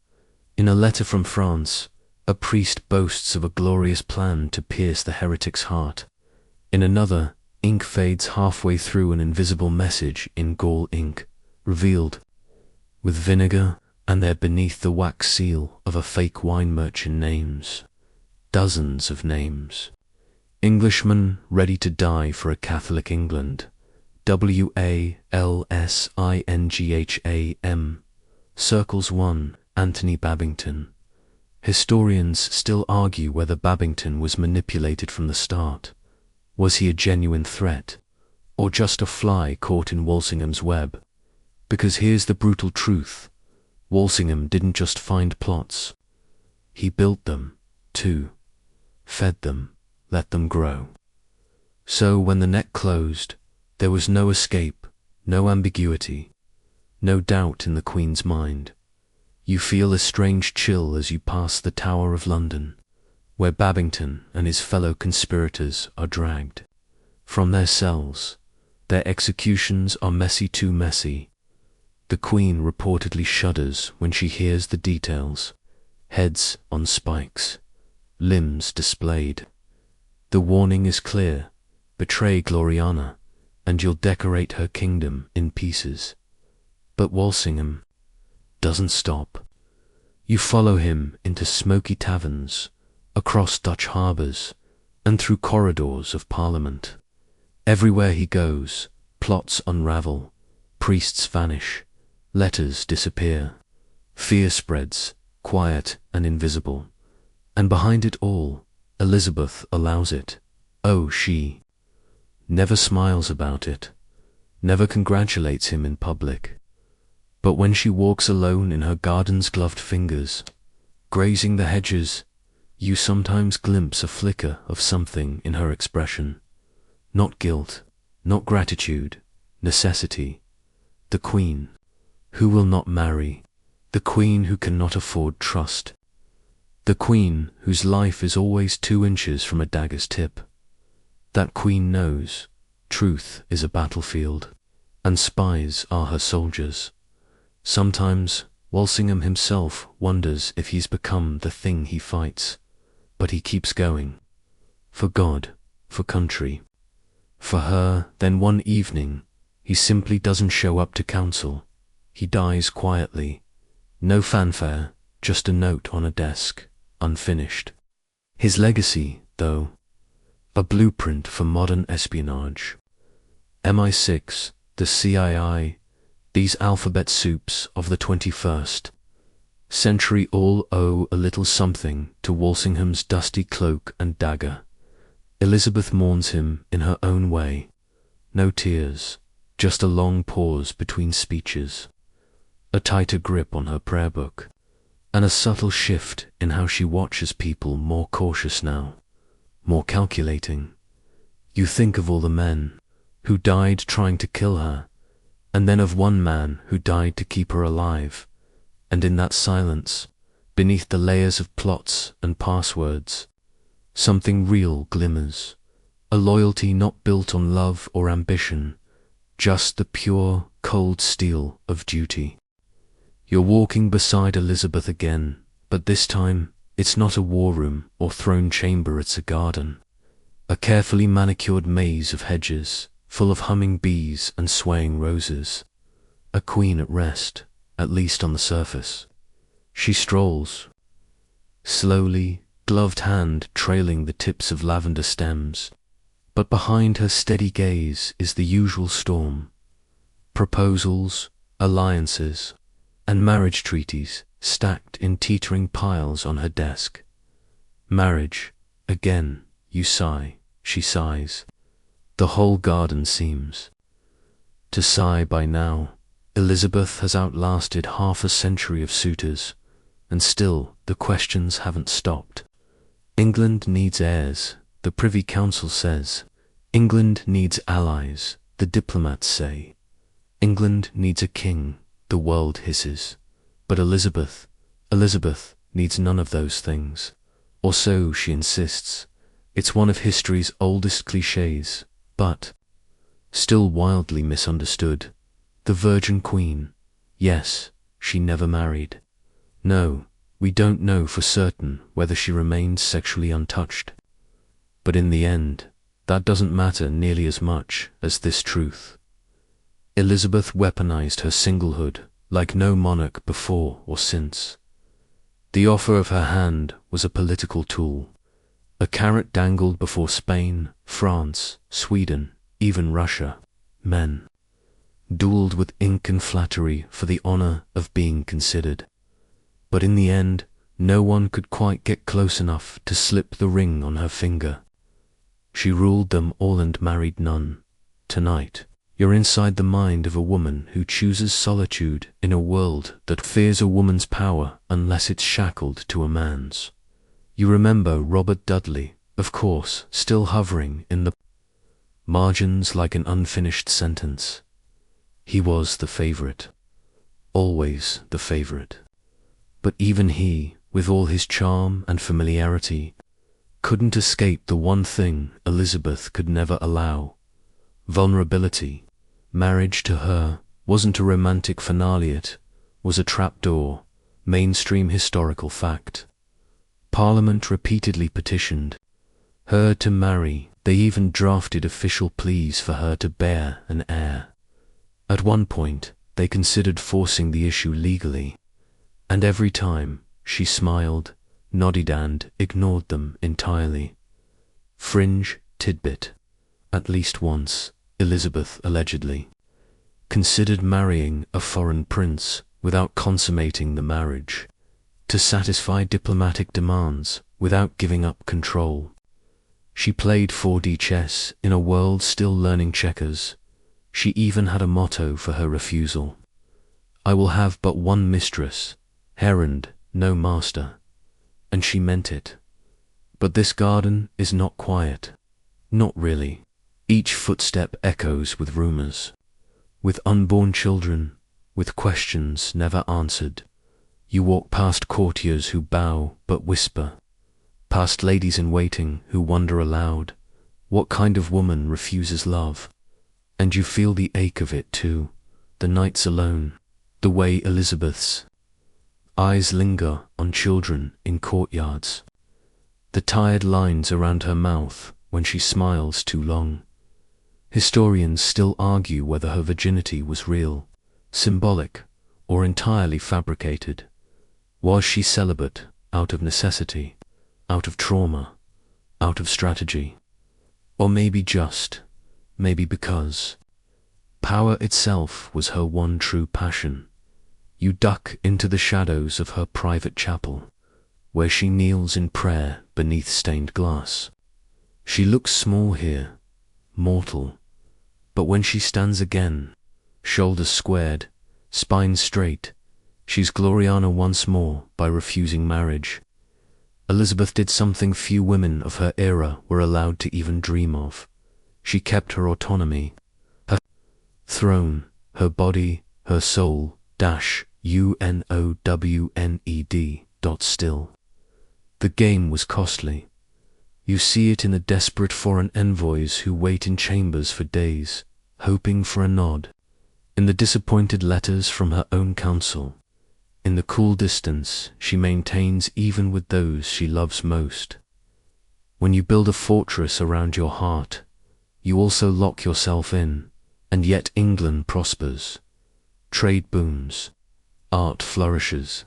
In a letter from France, a priest boasts of a glorious plan to pierce the heretic's heart. In another, ink fades halfway through an invisible message in gall ink, revealed with vinegar, and there beneath the wax seal of a fake wine merchant names. Dozens of names. Englishman ready to die for a Catholic England. Walsingham. Circles 1, Anthony Babington. Historians still argue whether Babington was manipulated from the start. Was he a genuine threat, or just a fly caught in Walsingham's web? Because here's the brutal truth. Walsingham didn't just find plots. He built them, too. Fed them, let them grow. So when the net closed, there was no escape, no ambiguity, no doubt in the Queen's mind. You feel a strange chill as you pass the Tower of London, where Babington and his fellow conspirators are dragged. From their cells, their executions are messy, too messy. The Queen reportedly shudders when she hears the details. Heads on spikes, limbs displayed. The warning is clear: betray Gloriana, and you'll decorate her kingdom in pieces. But Walsingham doesn't stop. You follow him into smoky taverns, across Dutch harbours, and through corridors of Parliament. Everywhere he goes, plots unravel, priests vanish, letters disappear, fear spreads, quiet and invisible. And behind it all, Elizabeth allows it. Oh, she never smiles about it, never congratulates him in public. But when she walks alone in her garden's gloved fingers, grazing the hedges, you sometimes glimpse a flicker of something in her expression. Not guilt, not gratitude, necessity. The Queen, who will not marry. The Queen who cannot afford trust. The Queen whose life is always 2 inches from a dagger's tip. That Queen knows truth is a battlefield, and spies are her soldiers. Sometimes Walsingham himself wonders if he's become the thing he fights, but he keeps going. For God, for country, for her. Then one evening, he simply doesn't show up to council. He dies quietly. No fanfare, just a note on a desk, unfinished. His legacy, though, a blueprint for modern espionage. MI6, the CIA, these alphabet soups of the 21st century all owe a little something to Walsingham's dusty cloak and dagger. Elizabeth mourns him in her own way. No tears, just a long pause between speeches, a tighter grip on her prayer book, and a subtle shift in how she watches people, more cautious now, more calculating. You think of all the men who died trying to kill her, and then of one man who died to keep her alive, and in that silence, beneath the layers of plots and passwords, something real glimmers, a loyalty not built on love or ambition, just the pure, cold steel of duty. You're walking beside Elizabeth again, but this time it's not a war room or throne chamber, it's a garden. A carefully manicured maze of hedges, full of humming bees and swaying roses. A queen at rest, at least on the surface. She strolls, slowly, gloved hand trailing the tips of lavender stems, but behind her steady gaze is the usual storm. Proposals, alliances, and marriage treaties stacked in teetering piles on her desk. Marriage, again, you sigh, she sighs. The whole garden seems to sigh by now. Elizabeth has outlasted half a century of suitors, and still the questions haven't stopped. England needs heirs, the Privy Council says. England needs allies, the diplomats say. England needs a king, the world hisses. But Elizabeth needs none of those things. Or so she insists. It's one of history's oldest clichés, but still wildly misunderstood. The Virgin Queen. Yes, she never married. No, we don't know for certain whether she remained sexually untouched. But in the end, that doesn't matter nearly as much as this truth. Elizabeth weaponized her singlehood like no monarch before or since. The offer of her hand was a political tool, a carrot dangled before Spain, France, Sweden, even Russia. Men dueled with ink and flattery for the honor of being considered. But in the end, no one could quite get close enough to slip the ring on her finger. She ruled them all and married none. Tonight, you're inside the mind of a woman who chooses solitude in a world that fears a woman's power unless it's shackled to a man's. You remember Robert Dudley, of course, still hovering in the margins like an unfinished sentence. He was the favorite, always the favorite. But even he, with all his charm and familiarity, couldn't escape the one thing Elizabeth could never allow: vulnerability. Marriage to her wasn't a romantic finale, it was a trapdoor, mainstream historical fact. Parliament repeatedly petitioned her to marry. They even drafted official pleas for her to bear an heir. At one point, they considered forcing the issue legally, and every time she smiled, nodded and ignored them entirely. Fringe tidbit. At least once, Elizabeth allegedly considered marrying a foreign prince without consummating the marriage, to satisfy diplomatic demands without giving up control. She played 4D chess in a world still learning checkers. She even had a motto for her refusal: I will have but one mistress, errand, no master. And she meant it. But this garden is not quiet. Not really. Each footstep echoes with rumors, with unborn children, with questions never answered. You walk past courtiers who bow but whisper, past ladies in waiting who wonder aloud, what kind of woman refuses love? And you feel the ache of it too, the nights alone, the way Elizabeth's Eyes linger on children in courtyards. The tired lines around her mouth when she smiles too long. Historians still argue whether her virginity was real, symbolic, or entirely fabricated. Was she celibate out of necessity, out of trauma, out of strategy? Or maybe because power itself was her one true passion. You duck into the shadows of her private chapel, where she kneels in prayer beneath stained glass. She looks small here, mortal, but when she stands again, shoulders squared, spine straight, she's Gloriana once more by refusing marriage. Elizabeth did something few women of her era were allowed to even dream of. She kept her autonomy, her throne, her body, her soul, still. The game was costly. You see it in the desperate foreign envoys who wait in chambers for days, hoping for a nod, in the disappointed letters from her own council, in the cool distance she maintains even with those she loves most. When you build a fortress around your heart, you also lock yourself in, and yet England prospers. Trade booms, art flourishes,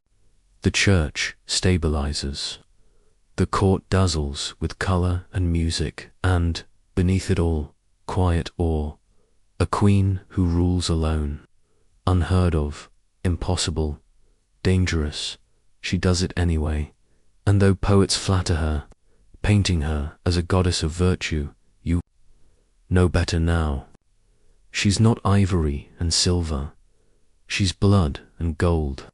the church stabilizes, the court dazzles with color and music, and, beneath it all, quiet awe, a queen who rules alone. Unheard of, impossible, dangerous, she does it anyway, and though poets flatter her, painting her as a goddess of virtue, you know better now. She's not ivory and silver. She's blood and gold,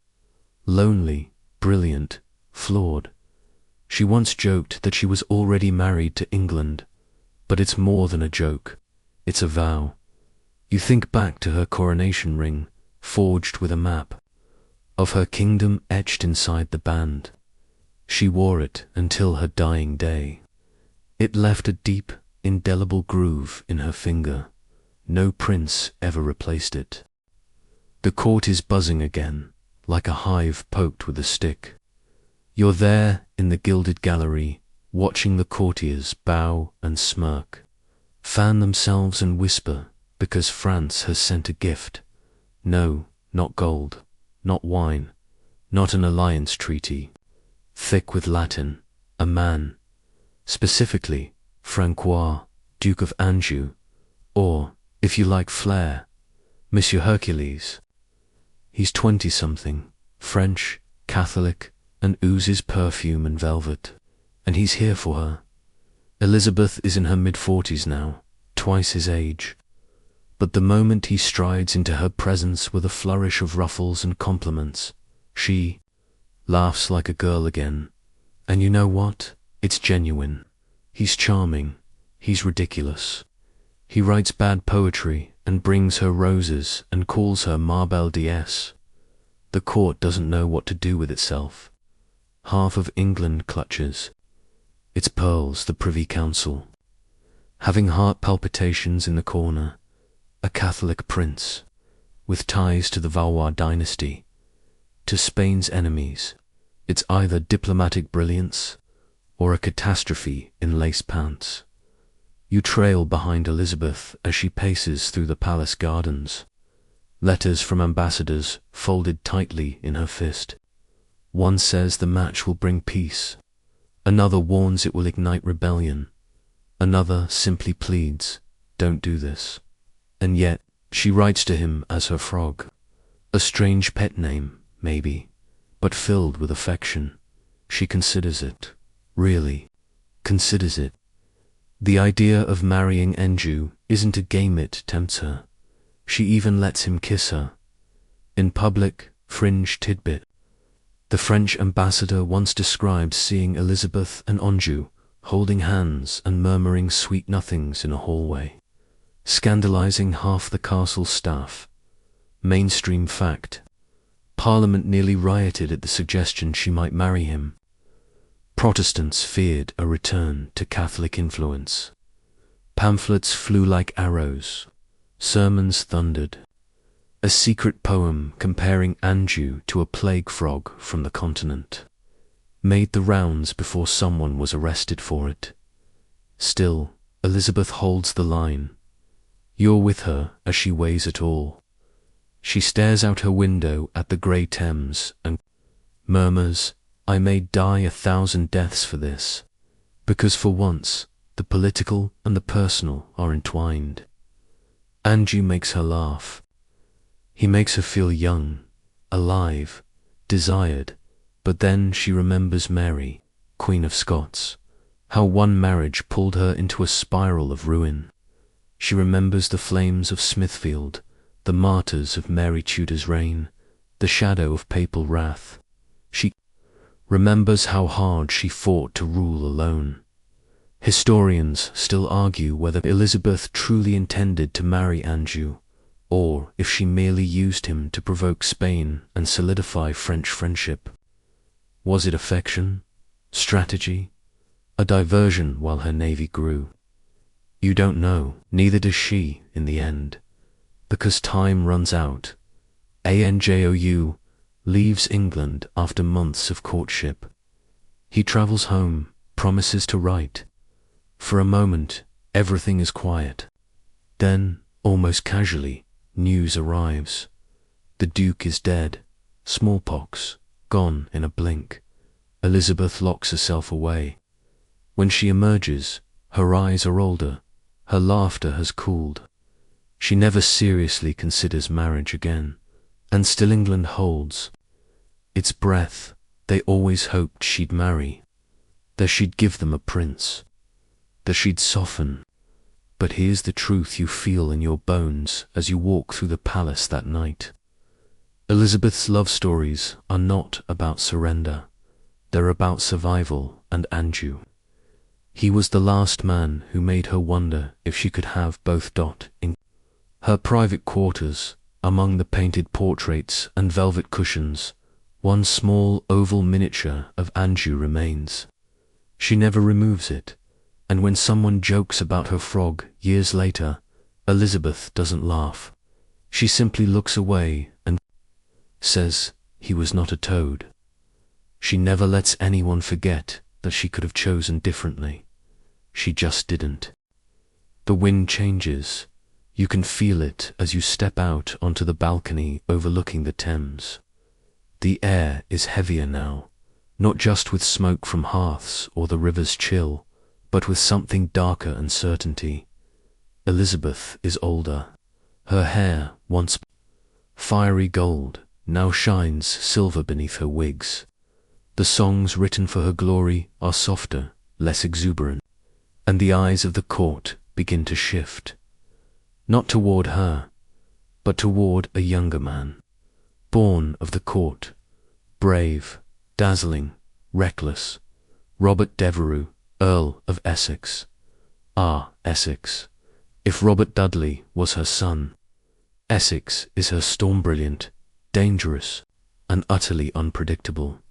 lonely, brilliant, flawed. She once joked that she was already married to England, but it's more than a joke, it's a vow. You think back to her coronation ring, forged with a map, of her kingdom etched inside the band. She wore it until her dying day. It left a deep, indelible groove in her finger. No prince ever replaced it. The court is buzzing again, like a hive poked with a stick. You're there in the gilded gallery, watching the courtiers bow and smirk, fan themselves and whisper because France has sent a gift. No, not gold, not wine, not an alliance treaty. Thick with Latin, a man, specifically Francois, Duke of Anjou, or, if you like flair, Monsieur Hercules. He's 20-something, French, Catholic, and oozes perfume and velvet, and he's here for her. Elizabeth is in her mid-40s now, twice his age. But the moment he strides into her presence with a flourish of ruffles and compliments, she laughs like a girl again. And you know what? It's genuine. He's charming. He's ridiculous. He writes bad poetry and brings her roses and calls her Ma Belle Déesse. The court doesn't know what to do with itself. Half of England clutches its pearls, the Privy Council. Having heart palpitations in the corner, a Catholic prince, with ties to the Valois dynasty, to Spain's enemies. It's either diplomatic brilliance or a catastrophe in lace pants. You trail behind Elizabeth as she paces through the palace gardens, letters from ambassadors folded tightly in her fist. One says the match will bring peace, another warns it will ignite rebellion, another simply pleads, don't do this. And yet she writes to him as her frog, a strange pet name, maybe, but filled with affection. She considers it, really, considers it. The idea of marrying Anjou isn't a game it tempts her. She even lets him kiss her. In public, fringe tidbit. The French ambassador once described seeing Elizabeth and Anjou holding hands and murmuring sweet nothings in a hallway, scandalizing half the castle staff. Mainstream fact. Parliament nearly rioted at the suggestion she might marry him. Protestants feared a return to Catholic influence. Pamphlets flew like arrows. Sermons thundered. A secret poem comparing Anjou to a plague frog from the continent made the rounds before someone was arrested for it. Still, Elizabeth holds the line. You're with her as she weighs it all. She stares out her window at the grey Thames and murmurs, I may die 1,000 deaths for this, because for once the political and the personal are entwined. Anjou makes her laugh. He makes her feel young, alive, desired, but then she remembers Mary, Queen of Scots, how one marriage pulled her into a spiral of ruin. She remembers the flames of Smithfield, the martyrs of Mary Tudor's reign, the shadow of papal wrath. She remembers how hard she fought to rule alone. Historians still argue whether Elizabeth truly intended to marry Anjou, or if she merely used him to provoke Spain and solidify French friendship. Was it affection? Strategy? A diversion while her navy grew? You don't know, neither does she in the end, because time runs out. Anjou leaves England after months of courtship. He travels home, promises to write. For a moment, everything is quiet. Then, almost casually, news arrives. The Duke is dead, smallpox, gone in a blink. Elizabeth locks herself away. When she emerges, her eyes are older, her laughter has cooled. She never seriously considers marriage again, and still England holds its breath. They always hoped she'd marry, that she'd give them a prince, that she'd soften. But here's the truth you feel in your bones as you walk through the palace that night. Elizabeth's love stories are not about surrender. They're about survival and Anjou. He was the last man who made her wonder if she could have both. In her private quarters, among the painted portraits and velvet cushions, one small oval miniature of Anjou remains. She never removes it, and when someone jokes about her frog years later, Elizabeth doesn't laugh. She simply looks away and says he was not a toad. She never lets anyone forget that she could have chosen differently. She just didn't. The wind changes. You can feel it as you step out onto the balcony overlooking the Thames. The air is heavier now, not just with smoke from hearths or the river's chill, but with something darker and certainty. Elizabeth is older. Her hair, once fiery gold, now shines silver beneath her wigs. The songs written for her glory are softer, less exuberant, and the eyes of the court begin to shift. Not toward her, but toward a younger man, born of the court, brave, dazzling, reckless, Robert Devereux, Earl of Essex. Ah, Essex. If Robert Dudley was her son, Essex is her storm-brilliant, dangerous, and utterly unpredictable.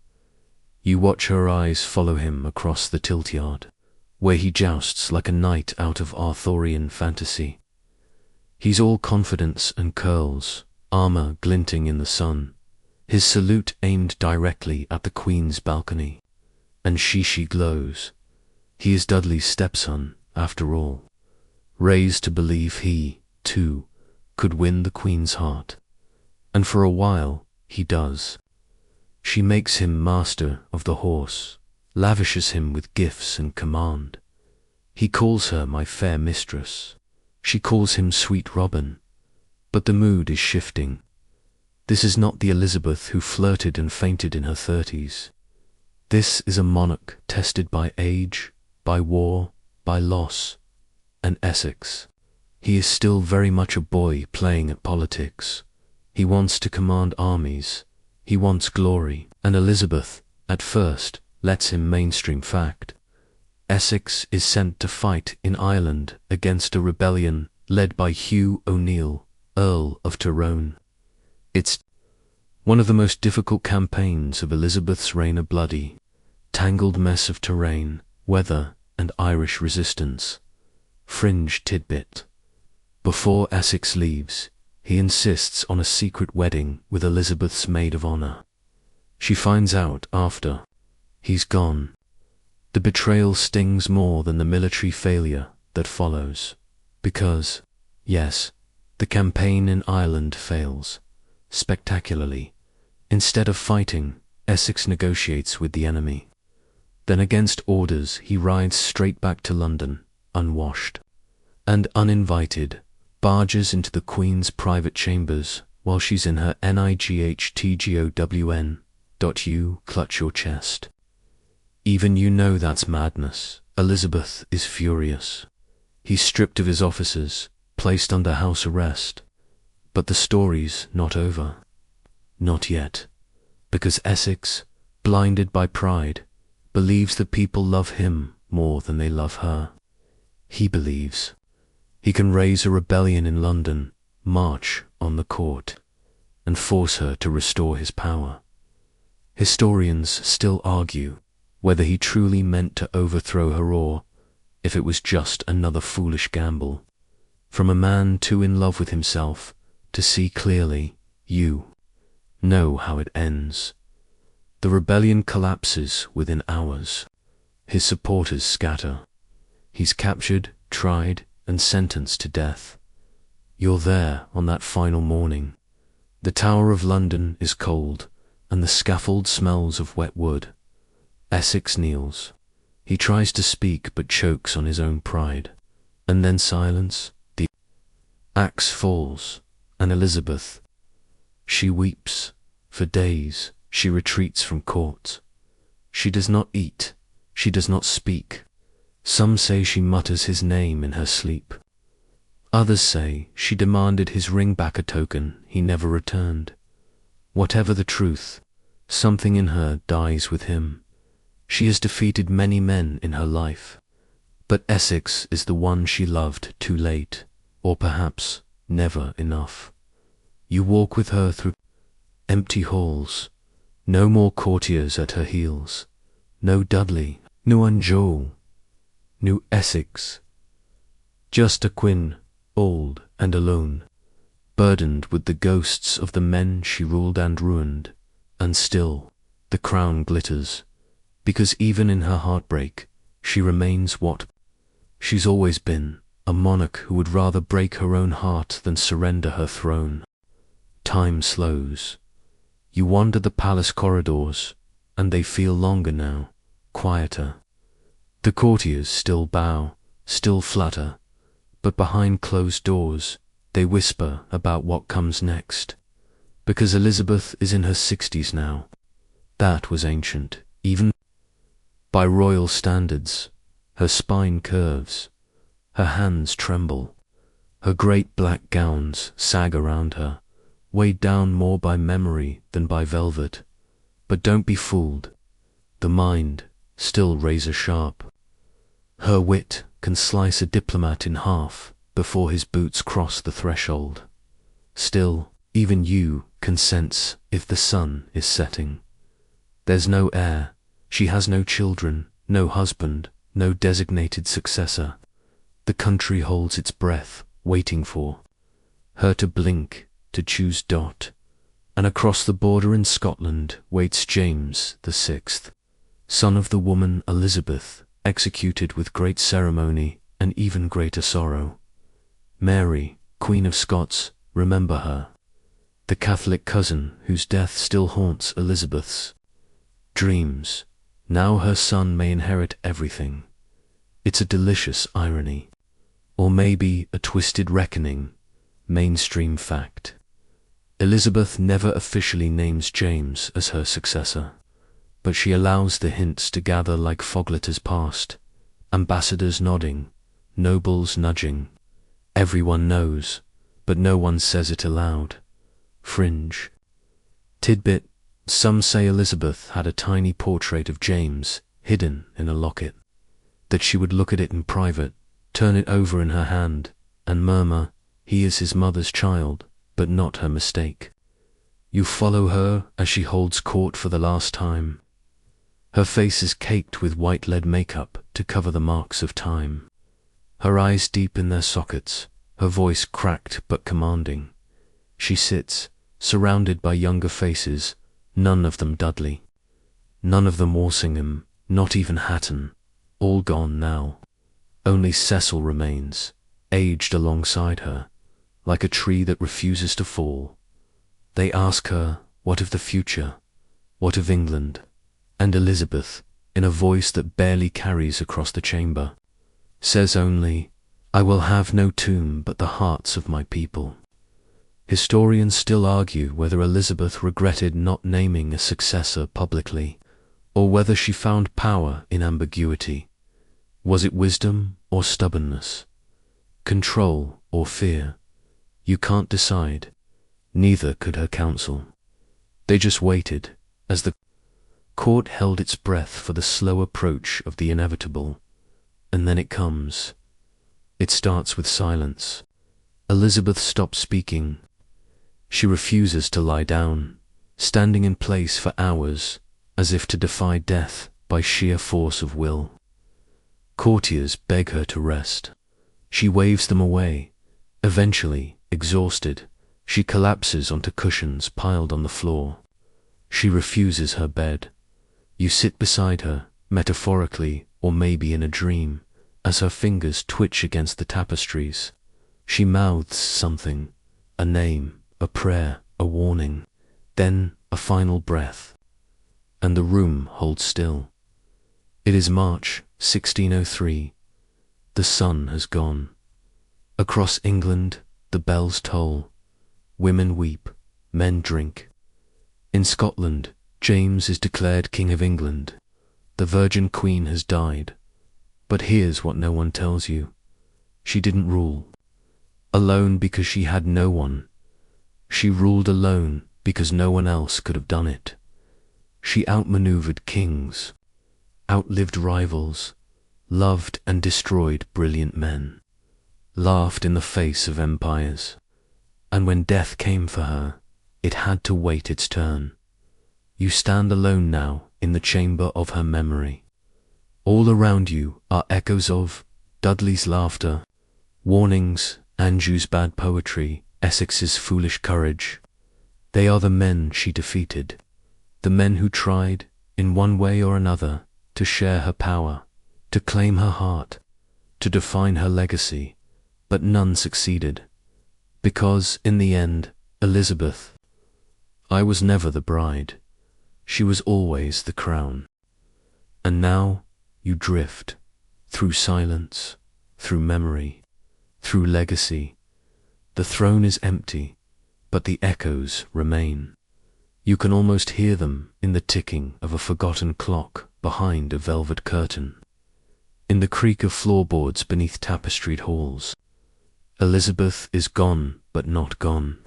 You watch her eyes follow him across the tilt-yard, where he jousts like a knight out of Arthurian fantasy. He's all confidence and curls, armor glinting in the sun, his salute aimed directly at the Queen's balcony, and she glows. He is Dudley's stepson, after all, raised to believe he, too, could win the Queen's heart. And for a while, he does. She makes him master of the horse, lavishes him with gifts and command. He calls her my fair mistress. She calls him sweet Robin. But the mood is shifting. This is not the Elizabeth who flirted and fainted in her 30s. This is a monarch tested by age, by war, by loss, and Essex. He is still very much a boy playing at politics. He wants to command armies. He wants glory, and Elizabeth, at first, lets him mainstream fact. Essex is sent to fight in Ireland against a rebellion led by Hugh O'Neill, Earl of Tyrone. It's one of the most difficult campaigns of Elizabeth's reign, a bloody, tangled mess of terrain, weather, and Irish resistance. Fringe tidbit. Before Essex leaves, He insists on a secret wedding with Elizabeth's maid of honor. She finds out after he's gone. The betrayal stings more than the military failure that follows, because, yes, the campaign in Ireland fails, spectacularly. Instead of fighting, Essex negotiates with the enemy. Then against orders he rides straight back to London, unwashed and uninvited, barges into the Queen's private chambers while she's in her nightgown. You clutch your chest. Even you know that's madness. Elizabeth is furious. He's stripped of his officers, placed under house arrest. But the story's not over. Not yet. Because Essex, blinded by pride, believes the people love him more than they love her. He believes he can raise a rebellion in London, march on the court, and force her to restore his power. Historians still argue whether he truly meant to overthrow her or if it was just another foolish gamble. From a man too in love with himself to see clearly, you know how it ends. The rebellion collapses within hours. His supporters scatter. He's captured, tried, and sentenced to death. You're there on that final morning. The Tower of London is cold, and the scaffold smells of wet wood. Essex kneels. He tries to speak but chokes on his own pride. And then silence. The axe falls, and Elizabeth, she weeps. For days she retreats from court. She does not eat. She does not speak. Some say she mutters his name in her sleep. Others say she demanded his ring back, a token he never returned. Whatever the truth, something in her dies with him. She has defeated many men in her life, but Essex is the one she loved too late, or perhaps never enough. You walk with her through empty halls, no more courtiers at her heels, no Dudley, no Anjou, no Essex, just a Queen, old and alone, burdened with the ghosts of the men she ruled and ruined, and still the crown glitters, because even in her heartbreak she remains what she's always been, a monarch who would rather break her own heart than surrender her throne. Time slows. You wander the palace corridors, and they feel longer now, quieter. The courtiers still bow, still flutter, but behind closed doors they whisper about what comes next. Because Elizabeth is in her 60s now. That was ancient, even by royal standards. Her spine curves, her hands tremble, her great black gowns sag around her, weighed down more by memory than by velvet. But don't be fooled. The mind, still razor sharp. Her wit can slice a diplomat in half before his boots cross the threshold. Still, even you can sense if the sun is setting. There's no heir. She has no children, no husband, no designated successor. The country holds its breath, waiting for her to blink, to choose dot. And across the border in Scotland waits James VI, son of the woman Elizabeth, executed with great ceremony and even greater sorrow. Mary, Queen of Scots, remember her, the Catholic cousin whose death still haunts Elizabeth's dreams. Now her son may inherit everything. It's a delicious irony, or maybe a twisted reckoning, mainstream fact. Elizabeth never officially names James as her successor, but she allows the hints to gather like fog litters past, ambassadors nodding, nobles nudging. Everyone knows, but no one says it aloud. Fringe. Tidbit: some say Elizabeth had a tiny portrait of James hidden in a locket, that she would look at it in private, turn it over in her hand, and murmur, "He is his mother's child, but not her mistake." You follow her as she holds court for the last time. Her face is caked with white lead makeup to cover the marks of time. Her eyes deep in their sockets, her voice cracked but commanding. She sits, surrounded by younger faces, none of them Dudley, none of them Walsingham, not even Hatton, all gone now. Only Cecil remains, aged alongside her, like a tree that refuses to fall. They ask her, what of the future? What of England? And Elizabeth, in a voice that barely carries across the chamber, says only, I will have no tomb but the hearts of my people. Historians still argue whether Elizabeth regretted not naming a successor publicly, or whether she found power in ambiguity. Was it wisdom or stubbornness? Control or fear? You can't decide. Neither could her council. They just waited, as the court held its breath for the slow approach of the inevitable. And then it comes. It starts with silence. Elizabeth stops speaking. She refuses to lie down, standing in place for hours, as if to defy death by sheer force of will. Courtiers beg her to rest. She waves them away. Eventually, exhausted, she collapses onto cushions piled on the floor. She refuses her bed. You sit beside her, metaphorically or maybe in a dream, as her fingers twitch against the tapestries. She mouths something, a name, a prayer, a warning, then a final breath. And the room holds still. It is March 1603. The sun has gone. Across England, the bells toll. Women weep, men drink. In Scotland, James is declared King of England. The Virgin Queen has died. But here's what no one tells you. She didn't rule alone because she had no one. She ruled alone because no one else could have done it. She outmaneuvered kings, outlived rivals, loved and destroyed brilliant men, laughed in the face of empires. And when death came for her, it had to wait its turn. You stand alone now in the chamber of her memory. All around you are echoes of Dudley's laughter, warnings, Anjou's bad poetry, Essex's foolish courage. They are the men she defeated, the men who tried, in one way or another, to share her power, to claim her heart, to define her legacy, but none succeeded. Because, in the end, Elizabeth, I was never the bride. She was always the crown. And now you drift, through silence, through memory, through legacy. The throne is empty, but the echoes remain. You can almost hear them in the ticking of a forgotten clock behind a velvet curtain, in the creak of floorboards beneath tapestried halls. Elizabeth is gone, but not gone.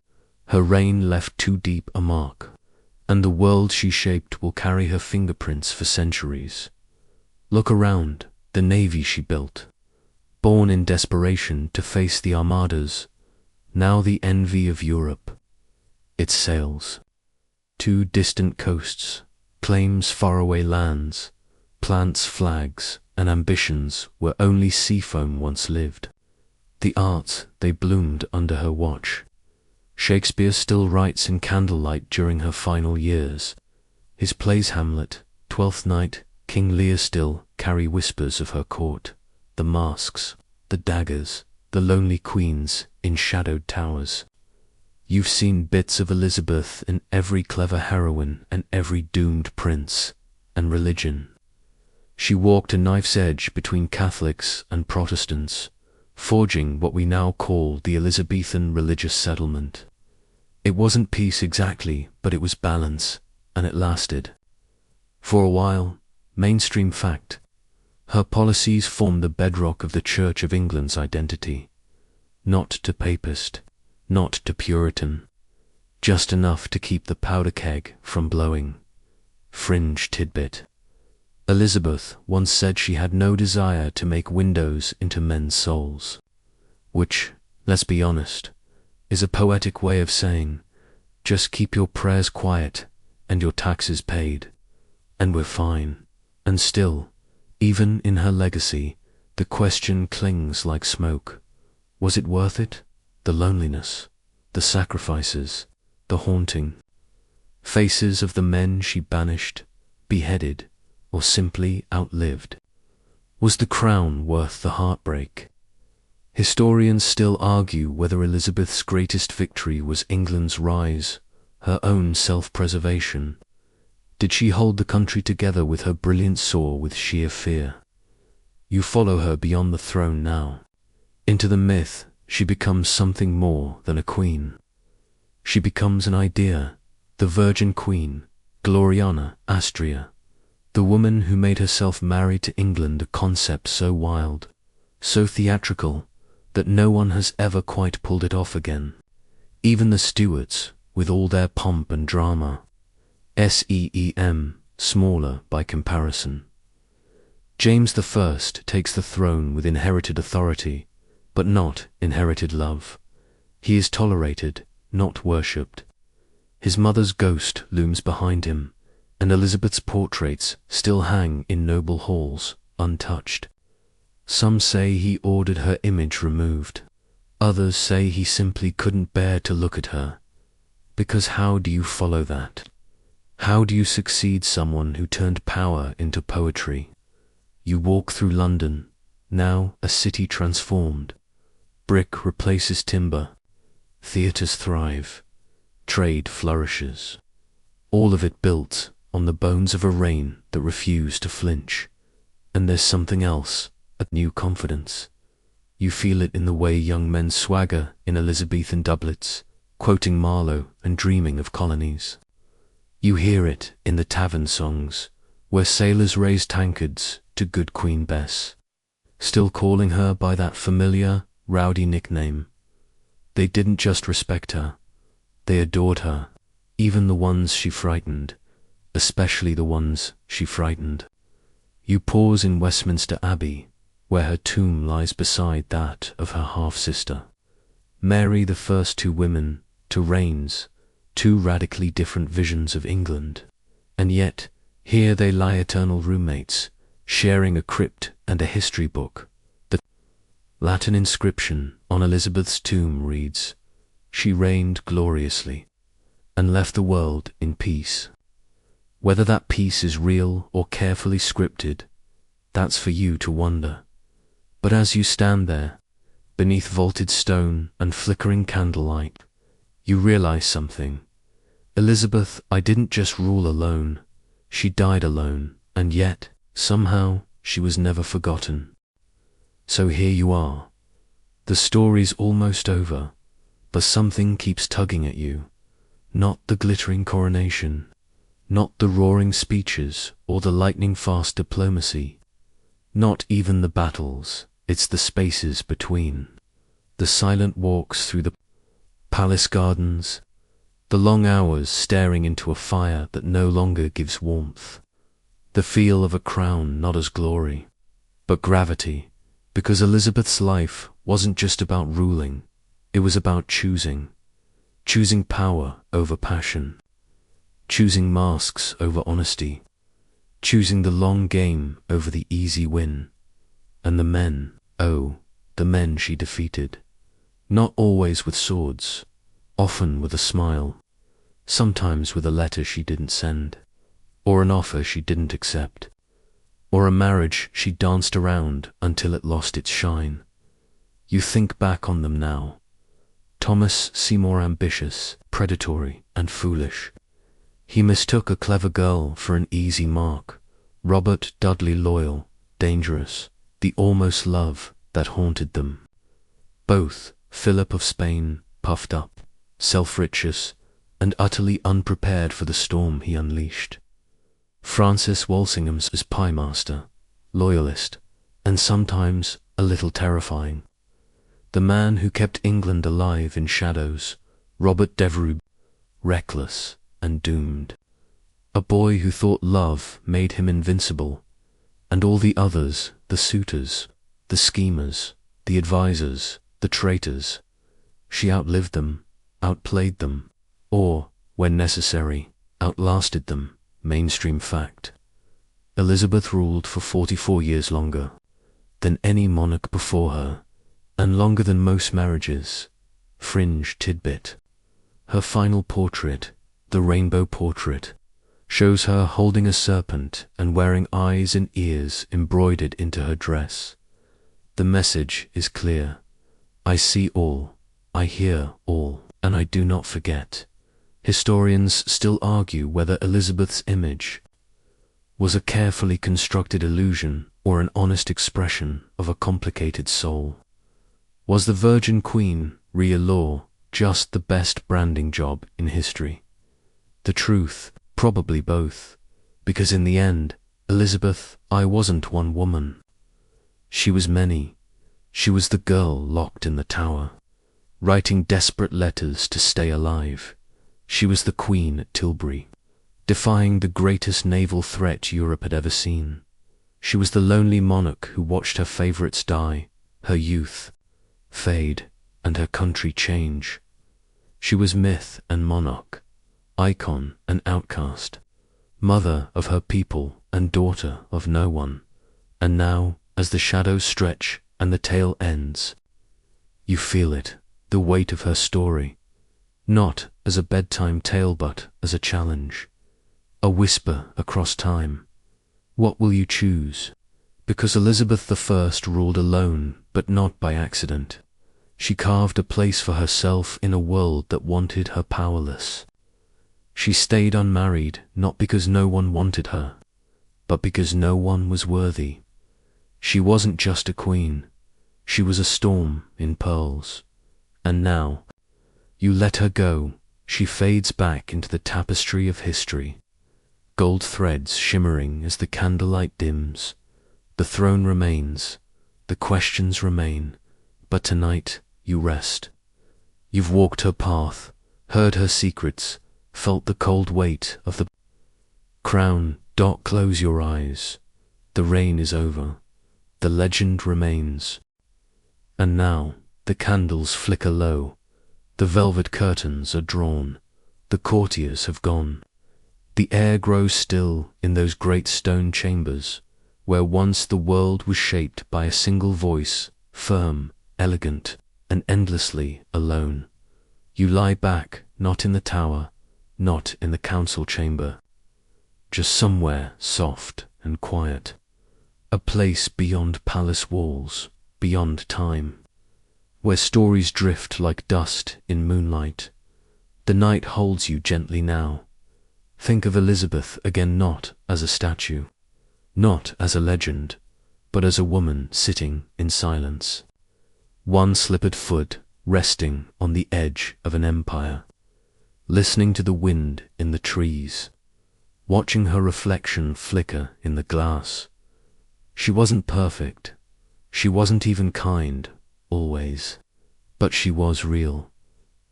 Her reign left too deep a mark, and the world she shaped will carry her fingerprints for centuries. Look around, the navy she built, born in desperation to face the armadas, now the envy of Europe. It sails. 2 distant coasts, claims faraway lands, plants flags and ambitions where only sea foam once lived. The arts, they bloomed under her watch. Shakespeare still writes in candlelight during her final years. His plays Hamlet, Twelfth Night, King Lear still carry whispers of her court, the masks, the daggers, the lonely queens in shadowed towers. You've seen bits of Elizabeth in every clever heroine and every doomed prince and religion. She walked a knife's edge between Catholics and Protestants, forging what we now call the Elizabethan religious settlement. It wasn't peace exactly, but it was balance, and it lasted. For a while, mainstream fact, her policies formed the bedrock of the Church of England's identity. Not to papist, not to Puritan, just enough to keep the powder keg from blowing. Fringe tidbit. Elizabeth once said she had no desire to make windows into men's souls, which, let's be honest, is a poetic way of saying, just keep your prayers quiet and your taxes paid, and we're fine. And still, even in her legacy, the question clings like smoke. Was it worth it? The loneliness, the sacrifices, the haunting. Faces of the men she banished, beheaded, or simply outlived. Was the crown worth the heartbreak? Historians still argue whether Elizabeth's greatest victory was England's rise, her own self-preservation. Did she hold the country together with her brilliant soar with sheer fear? You follow her beyond the throne now. Into the myth, she becomes something more than a queen. She becomes an idea, the Virgin Queen, Gloriana Astrea, the woman who made herself married to England, a concept so wild, so theatrical, that no one has ever quite pulled it off again. Even the Stuarts, with all their pomp and drama, smaller by comparison. James I takes the throne with inherited authority, but not inherited love. He is tolerated, not worshipped. His mother's ghost looms behind him, and Elizabeth's portraits still hang in noble halls, untouched. Some say he ordered her image removed. Others say he simply couldn't bear to look at her. Because how do you follow that? How do you succeed someone who turned power into poetry? You walk through London, now a city transformed. Brick replaces timber. Theatres thrive. Trade flourishes. All of it built on the bones of a reign that refused to flinch. And there's something else, a new confidence. You feel it in the way young men swagger in Elizabethan doublets, quoting Marlowe and dreaming of colonies. You hear it in the tavern songs, where sailors raise tankards to good Queen Bess, still calling her by that familiar, rowdy nickname. They didn't just respect her, they adored her, even the ones she frightened, especially the ones she frightened. You pause in Westminster Abbey, where her tomb lies beside that of her half-sister. Mary, the first two women to reigns, two radically different visions of England, and yet here they lie eternal roommates, sharing a crypt and a history book. The Latin inscription on Elizabeth's tomb reads, "She reigned gloriously, and left the world in peace." Whether that peace is real or carefully scripted, that's for you to wonder. But as you stand there, beneath vaulted stone and flickering candlelight, you realize something. Elizabeth, I didn't just rule alone, she died alone, and yet, somehow, she was never forgotten. So here you are. The story's almost over, but something keeps tugging at you. Not the glittering coronation, not the roaring speeches or the lightning-fast diplomacy, not even the battles, it's the spaces between. The silent walks through the palace gardens, the long hours staring into a fire that no longer gives warmth, the feel of a crown not as glory, but gravity, because Elizabeth's life wasn't just about ruling, it was about choosing power over passion, choosing masks over honesty, choosing the long game over the easy win. And the men, oh, the men she defeated, not always with swords, often with a smile, sometimes with a letter she didn't send, or an offer she didn't accept, or a marriage she danced around until it lost its shine. You think back on them now. Thomas Seymour, ambitious, predatory, and foolish. He mistook a clever girl for an easy mark. Robert Dudley, loyal, dangerous, the almost love that haunted them. Both Philip of Spain, puffed up, self-righteous, and utterly unprepared for the storm he unleashed. Francis Walsingham as pie master, loyalist, and sometimes a little terrifying. The man who kept England alive in shadows, Robert Devereux, reckless and doomed. A boy who thought love made him invincible, and all the others, the suitors, the schemers, the advisors, the traitors. She outlived them, outplayed them, or, when necessary, outlasted them, mainstream fact. Elizabeth ruled for 44 years longer than any monarch before her, and longer than most marriages, fringe tidbit. Her final portrait, the rainbow portrait, shows her holding a serpent and wearing eyes and ears embroidered into her dress. The message is clear. I see all, I hear all, and I do not forget. Historians still argue whether Elizabeth's image was a carefully constructed illusion or an honest expression of a complicated soul. Was the Virgin Queen, real law, just the best branding job in history? The truth, probably both, because in the end, Elizabeth, I wasn't one woman. She was many. She was the girl locked in the tower, writing desperate letters to stay alive. She was the Queen at Tilbury, defying the greatest naval threat Europe had ever seen. She was the lonely monarch who watched her favourites die, her youth fade, and her country change. She was myth and monarch, icon and outcast, mother of her people and daughter of no one. And now, as the shadows stretch and the tale ends, you feel it, the weight of her story, not as a bedtime tale but as a challenge, a whisper across time. What will you choose? Because Elizabeth I ruled alone, but not by accident. She carved a place for herself in a world that wanted her powerless. She stayed unmarried, not because no one wanted her, but because no one was worthy. She wasn't just a queen. She was a storm in pearls. And now, you let her go, she fades back into the tapestry of history. Gold threads shimmering as the candlelight dims. The throne remains, the questions remain, but tonight you rest. You've walked her path, heard her secrets, felt the cold weight of the crown. Close your eyes. The reign is over. The legend remains. And now the candles flicker low. The velvet curtains are drawn. The courtiers have gone. The air grows still in those great stone chambers, where once the world was shaped by a single voice, firm, elegant, and endlessly alone. You lie back, not in the tower, not in the council chamber, just somewhere soft and quiet, a place beyond palace walls, beyond time, where stories drift like dust in moonlight. The night holds you gently now. Think of Elizabeth again, not as a statue, not as a legend, but as a woman sitting in silence, one slippered foot resting on the edge of an empire, listening to the wind in the trees, watching her reflection flicker in the glass. She wasn't perfect. She wasn't even kind, always. But she was real.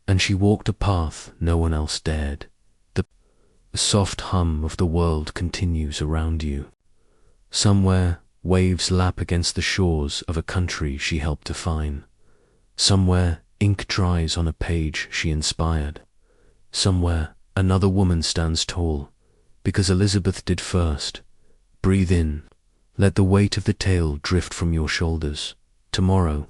And she walked a path no one else dared. The soft hum of the world continues around you. Somewhere, waves lap against the shores of a country she helped define. Somewhere, ink dries on a page she inspired. Somewhere, another woman stands tall, because Elizabeth did first. Breathe in. Let the weight of the tale drift from your shoulders. Tomorrow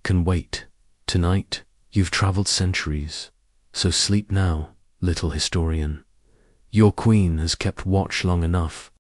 can wait. Tonight, you've travelled centuries. So sleep now, little historian. Your queen has kept watch long enough.